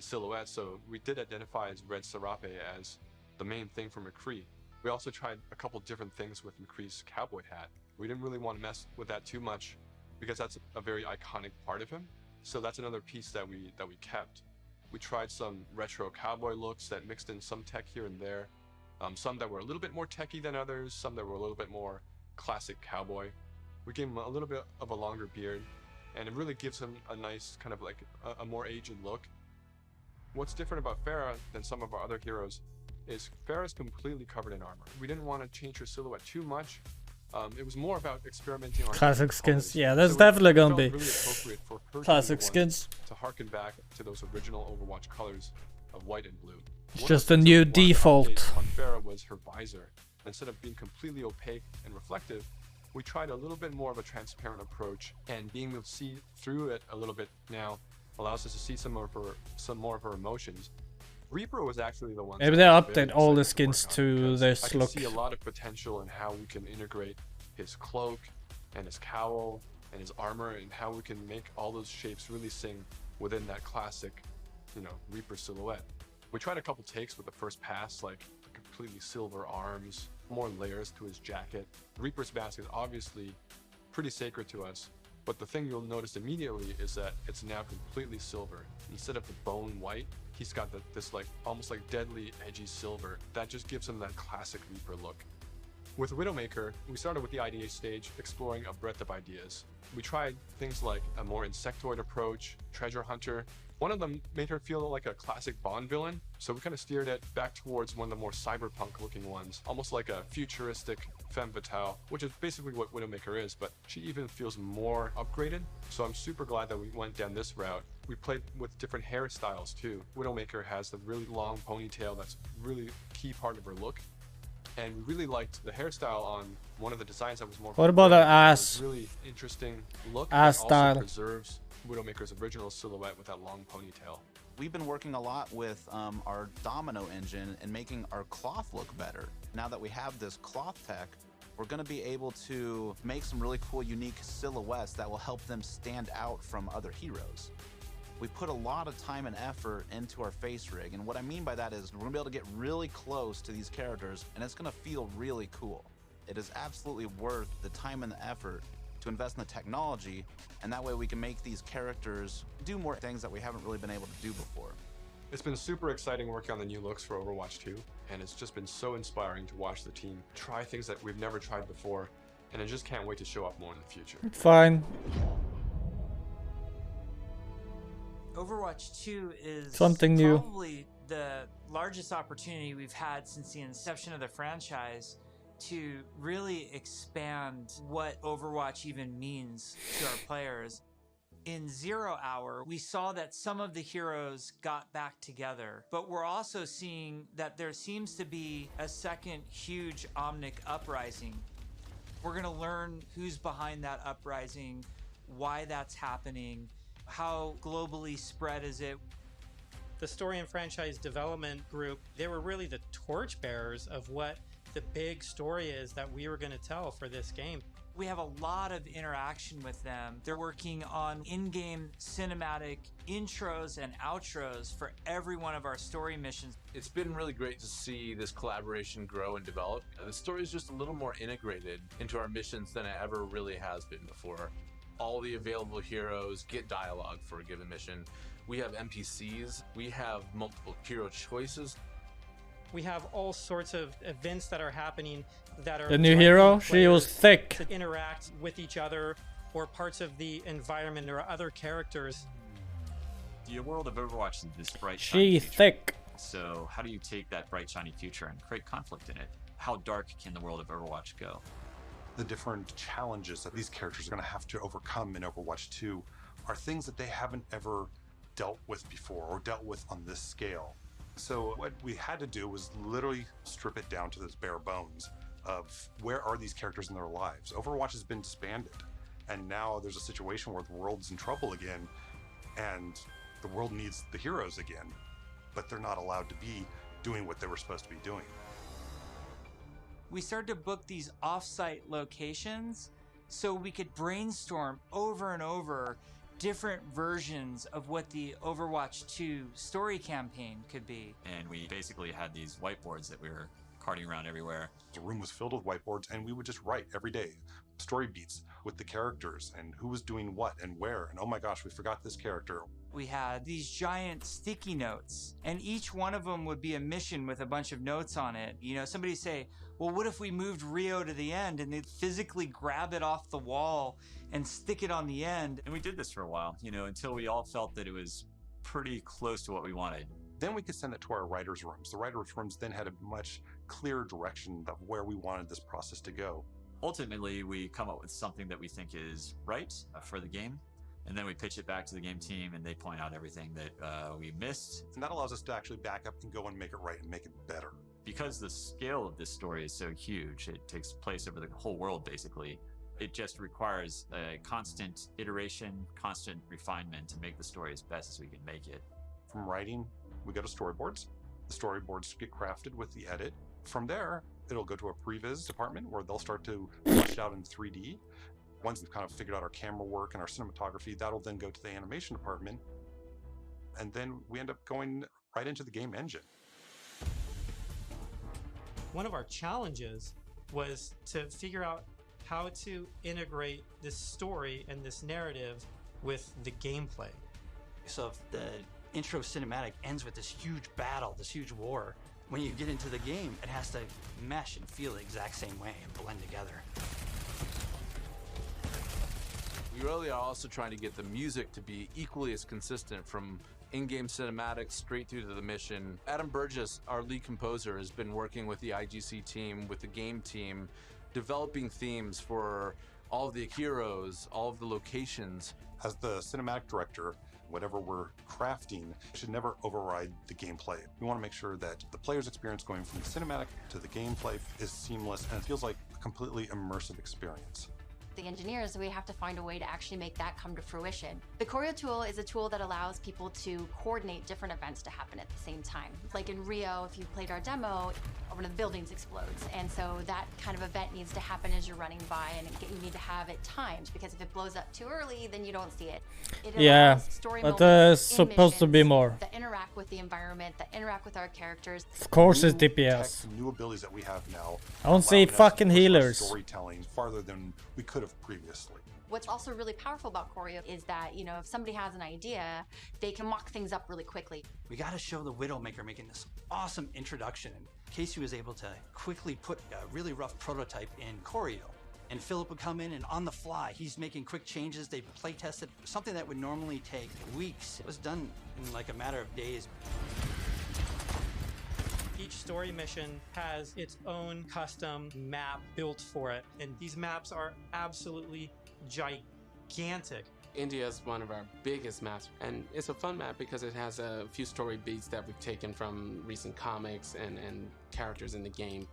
silhouettes. So we did identify as Red Serape as the main thing for McCree. We also tried a couple different things with McCree's cowboy hat. We didn't really want to mess with that too much because that's a very iconic part of him. So that's another piece that we kept. We tried some retro cowboy looks that mixed in some tech here and there. Some that were a little bit more techie than others, some that were a little bit more classic cowboy. We gave him a little bit of a longer beard, and it really gives him a nice kind of like a more aged look. What's different about Pharah than some of our other heroes is Pharah's completely covered in armor. We didn't want to change her silhouette too much. It was more about experimenting on classic skins. colors. Yeah, there's So definitely gonna really be appropriate for her classic to be the one skins. to harken back to those original Overwatch colors of white and blue. It's One just of a the new things that we wanted to default. update on Farah was her visor. Instead of being completely opaque and reflective, we tried a little bit more of a transparent approach, and being able to see through it a little bit now allows us to see some more of her emotions. Reaper was actually the one. Maybe they update all the skins to this I can look. see a lot of potential in how we can integrate his cloak and his cowl and his armor, and how we can make all those shapes really sing within that classic, Reaper silhouette. We tried a couple takes with the first pass, like completely silver arms, more layers to his jacket. Reaper's mask is obviously pretty sacred to us, but the thing you'll notice immediately is that it's now completely silver. Instead of the bone white, he's got this like almost like deadly edgy silver that just gives him that classic Reaper look. With Widowmaker, we started with the idea stage, exploring a breadth of ideas. We tried things like a more insectoid approach, treasure hunter. One of them made her feel like a classic Bond villain, so we kind of steered it back towards one of the more cyberpunk looking ones, almost like a futuristic femme fatale, which is basically what Widowmaker is, but she even feels more upgraded. So I'm super glad that we went down this route. We played with different hairstyles too. Widowmaker has the really long ponytail that's really key part of her look. And we really liked the hairstyle on one of the designs that was more. What about the it was ass? really interesting look. Ass that style. also preserves Widowmaker's original silhouette with that long ponytail. We've been working a lot with our domino engine and making our cloth look better. Now that we have this cloth tech, we're going to be able to make some really cool, unique silhouettes that will help them stand out from other heroes. We put a lot of time and effort into our face rig, and what I mean by that is we're going to be able to get really close to these characters, and it's going to feel really cool. It is absolutely worth the time and the effort to invest in the technology, and that way we can make these characters do more things that we haven't really been able to do before. It's been super exciting working on the new looks for Overwatch 2, and it's just been so inspiring to watch the team try things that we've never tried before, and I just can't wait to show up more in the future. Fine. Overwatch 2 is Something new. probably the largest opportunity we've had since the inception of the franchise to really expand what Overwatch even means to our players. In 0 Hour, we saw that some of the heroes got back together, but we're also seeing that there seems to be a second huge Omnic uprising. We're going to learn who's behind that uprising, why that's happening, how globally spread is it. The story and franchise development group, they were really the torchbearers of what the big story is that we were going to tell for this game. We have a lot of interaction with them. They're working on in-game cinematic intros and outros for every one of our story missions. It's been really great to see this collaboration grow and develop. The story is just a little more integrated into our missions than it ever really has been before. All the available heroes get dialogue for a given mission. We have NPCs. We have multiple hero choices. We have all sorts of events that are happening that are The new hero, she was players thick. to interact with each other or parts of the environment or other characters. The world of Overwatch is this bright, She shiny future. thick. So how do you take that bright, shiny future and create conflict in it? How dark can the world of Overwatch go? The different challenges that these characters are going to have to overcome in Overwatch 2 are things that they haven't ever dealt with before or dealt with on this scale. So what we had to do was literally strip it down to those bare bones of where are these characters in their lives. Overwatch has been disbanded, and now there's a situation where the world's in trouble again, and the world needs the heroes again, but they're not allowed to be doing what they were supposed to be doing. We started to book these off-site locations so we could brainstorm over and over different versions of what the Overwatch 2 story campaign could be. And we basically had these whiteboards that we were carting around everywhere. The room was filled with whiteboards, and we would just write every day story beats with the characters and who was doing what and where, and oh my gosh, we forgot this character. We had these giant sticky notes, and each one of them would be a mission with a bunch of notes on it. You know, somebody say, well, what if we moved Rio to the end? And they'd physically grab it off the wall and stick it on the end. And we did this for a while, until we all felt that it was pretty close to what we wanted. Then we could send it to our writers' rooms. The writers' rooms then had a much clearer direction of where we wanted this process to go. Ultimately, we come up with something that we think is right for the game. And then we pitch it back to the game team, and they point out everything that we missed. And that allows us to actually back up and go and make it right and make it better. Because the scale of this story is so huge, it takes place over the whole world, basically. It just requires a constant iteration, constant refinement to make the story as best as we can make it. From writing, we go to storyboards. The storyboards get crafted with the edit. From there, it'll go to a previs department where they'll start to flesh it out in 3D. Once we've kind of figured out our camera work and our cinematography, that'll then go to the animation department. And then we end up going right into the game engine. One of our challenges was to figure out how to integrate this story and this narrative with the gameplay. So if the intro cinematic ends with this huge battle, this huge war, when you get into the game, it has to mesh and feel the exact same way and blend together. We really are also trying to get the music to be equally as consistent from in-game cinematics straight through to the mission. Adam Burgess, our lead composer, has been working with the IGC team, with the game team, developing themes for all of the heroes, all of the locations. As the cinematic director, whatever we're crafting should never override the gameplay. We want to make sure that the player's experience going from the cinematic to the gameplay is seamless and it feels like a completely immersive experience. The engineers, we have to find a way to actually make that come to fruition. The choreo tool is a tool that allows people to coordinate different events to happen at the same time. Like in Rio, if you played our demo, one of the buildings explodes. And so that kind of event needs to happen as you're running by, and you need to have it timed, because if it blows up too early, then you don't see it. It yeah, story but moments in supposed to be missions more. that interact with the environment, that interact with our characters. Of course it's New DPS. tech, new abilities that we have now. I don't see allowing us to fucking push our healers. Storytelling farther than we could have previously. What's also really powerful about choreo is that, you know, if somebody has an idea, they can mock things up really quickly. We got to show the Widowmaker making this awesome introduction. Casey was able to quickly put a really rough prototype in choreo. And Philip would come in and on the fly, he's making quick changes. They play tested something that would normally take weeks. It was done in like a matter of days. Each story mission has its own custom map built for it, and these maps are absolutely gigantic. India is one of our biggest maps, and it's a fun map because it has a few story beats that we've taken from recent comics and characters in the game.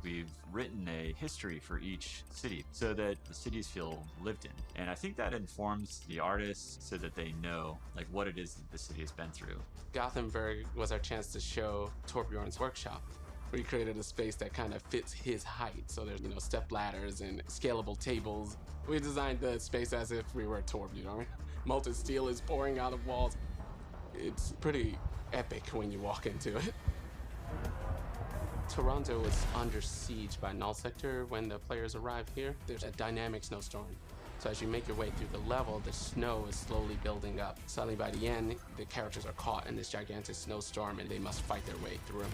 We've written a history for each city so that the cities feel lived in. And I think that informs the artists so that they know like what it is that the city has been through. Gothenburg was our chance to show Torbjorn's workshop. We created a space that kind of fits his height. So there's, you know, step ladders and scalable tables. We designed the space as if we were Torbjorn. Molten steel is pouring out of walls. It's pretty epic when you walk into it. Toronto was under siege by Null Sector when the players arrive here. There's a dynamic snowstorm. So as you make your way through the level, the snow is slowly building up. Suddenly by the end, the characters are caught in this gigantic snowstorm and they must fight their way through.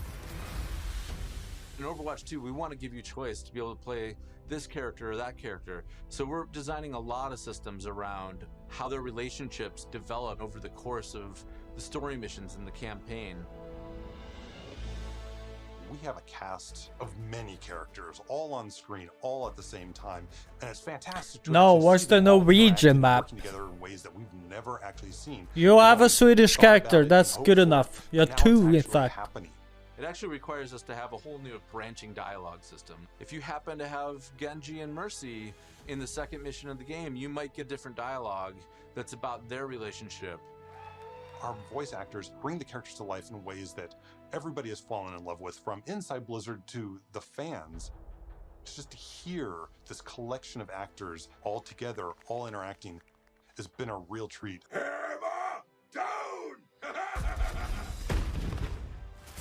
In Overwatch 2, we want to give you choice to be able to play this character or that character. So we're designing a lot of systems around how their relationships develop over the course of the story missions in the campaign. We have a cast of many characters, all on screen, all at the same time, and it's fantastic to No, actually what's see the them all Norwegian interacting, map? working together in ways that we've never actually seen. You have a Swedish character, that's good enough. You have two, in fact. It actually requires us to have a whole new branching dialogue system. If you happen to have Genji and Mercy in the second mission of the game, you might get different dialogue that's about their relationship. Our voice actors bring the characters to life in ways that everybody has fallen in love with, from inside Blizzard to the fans. Just to hear this collection of actors all together, all interacting, has been a real treat.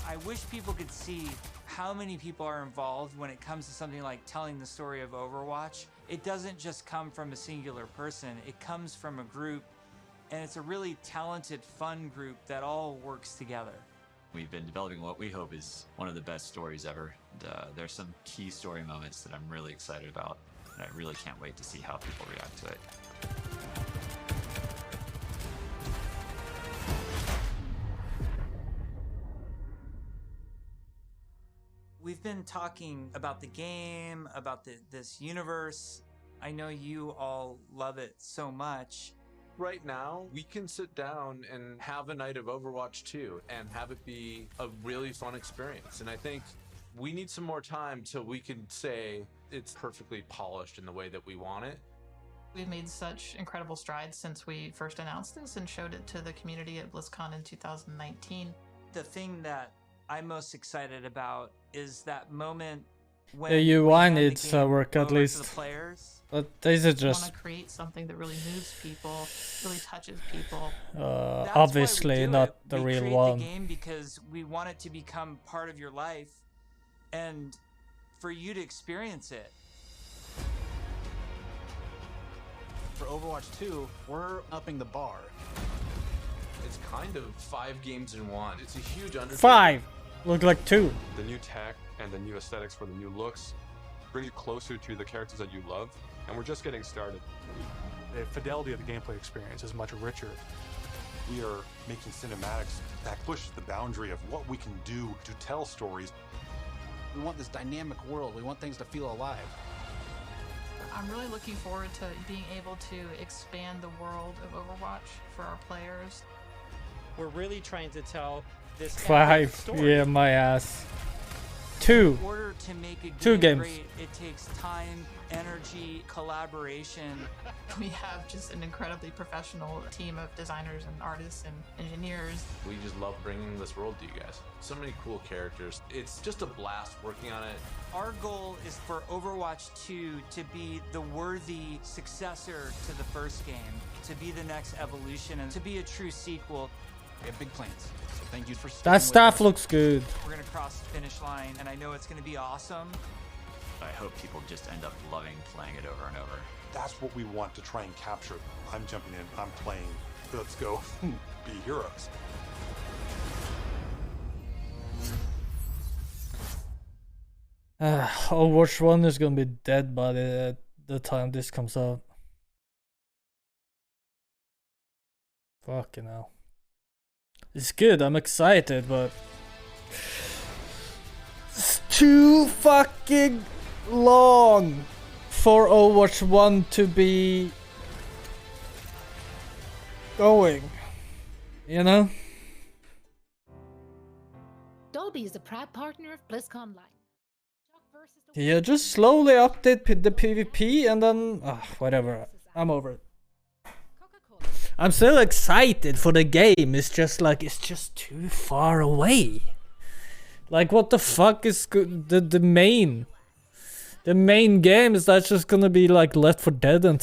I wish people could see how many people are involved when it comes to something like telling the story of Overwatch. It doesn't just come from a singular person, it comes from a group, and it's a really talented, fun group that all works together. We've been developing what we hope is one of the best stories ever. There's some key story moments that I'm really excited about, and I really can't wait to see how people react to it. We've been talking about the game, about this universe. I know you all love it so much. right now we can sit down and have a night of Overwatch 2 and have it be a really fun experience. And I think we need some more time till we can say it's perfectly polished in the way that we want it. We've made such incredible strides since we first announced this and showed it to the community at BlizzCon in 2019. The thing that I'm most excited about is that moment when The we UI hand the needs to game work at over to least. the players. But this is We want just to create something that really moves people, really touches people. That's why we obviously do not it. the We real create one. the game because we want it to become part of your life and for you to experience it. For Overwatch 2, we're upping the bar. It's kind of 5 games in one. It's a huge undertaking. 5! Look like 2. The new tech and the new aesthetics for the new looks bring you closer to the characters that you love, and we're just getting started. The fidelity of the gameplay experience is much richer. We are making cinematics that push the boundary of what we can do to tell stories. We want this dynamic world. We want things to feel alive. I'm really looking forward to being able to expand the world of Overwatch for our players. We're really trying to tell this 5. story. Yeah, my ass. 2. In order to make a game 2 games. great, it takes time, energy, collaboration. We have just an incredibly professional team of designers and artists and engineers. We just love bringing this world to you guys. So many cool characters. It's just a blast working on it. Our goal is for Overwatch 2 to be the worthy successor to the first game, to be the next evolution, and to be a true sequel. We have big plans. So thank you for sticking That with stuff us. looks good. We're gonna cross the finish line, and I know it's gonna be awesome. I hope people just end up loving playing it over and over. That's what we want to try and capture. I'm jumping in, I'm playing, let's go be heroes. Overwatch 1 is gonna be dead by the time this comes out. Fucking hell. It's good, I'm excited, but it's too fucking long for Overwatch 1 to be going. You know? Dolby is a proud partner of Blizzconline. Yeah, just slowly update the PvP and then whatever. I'm over it. I'm still excited for the game. It's just like it's just too far away. Like what the fuck is the main game is that just gonna be like Left 4 Dead and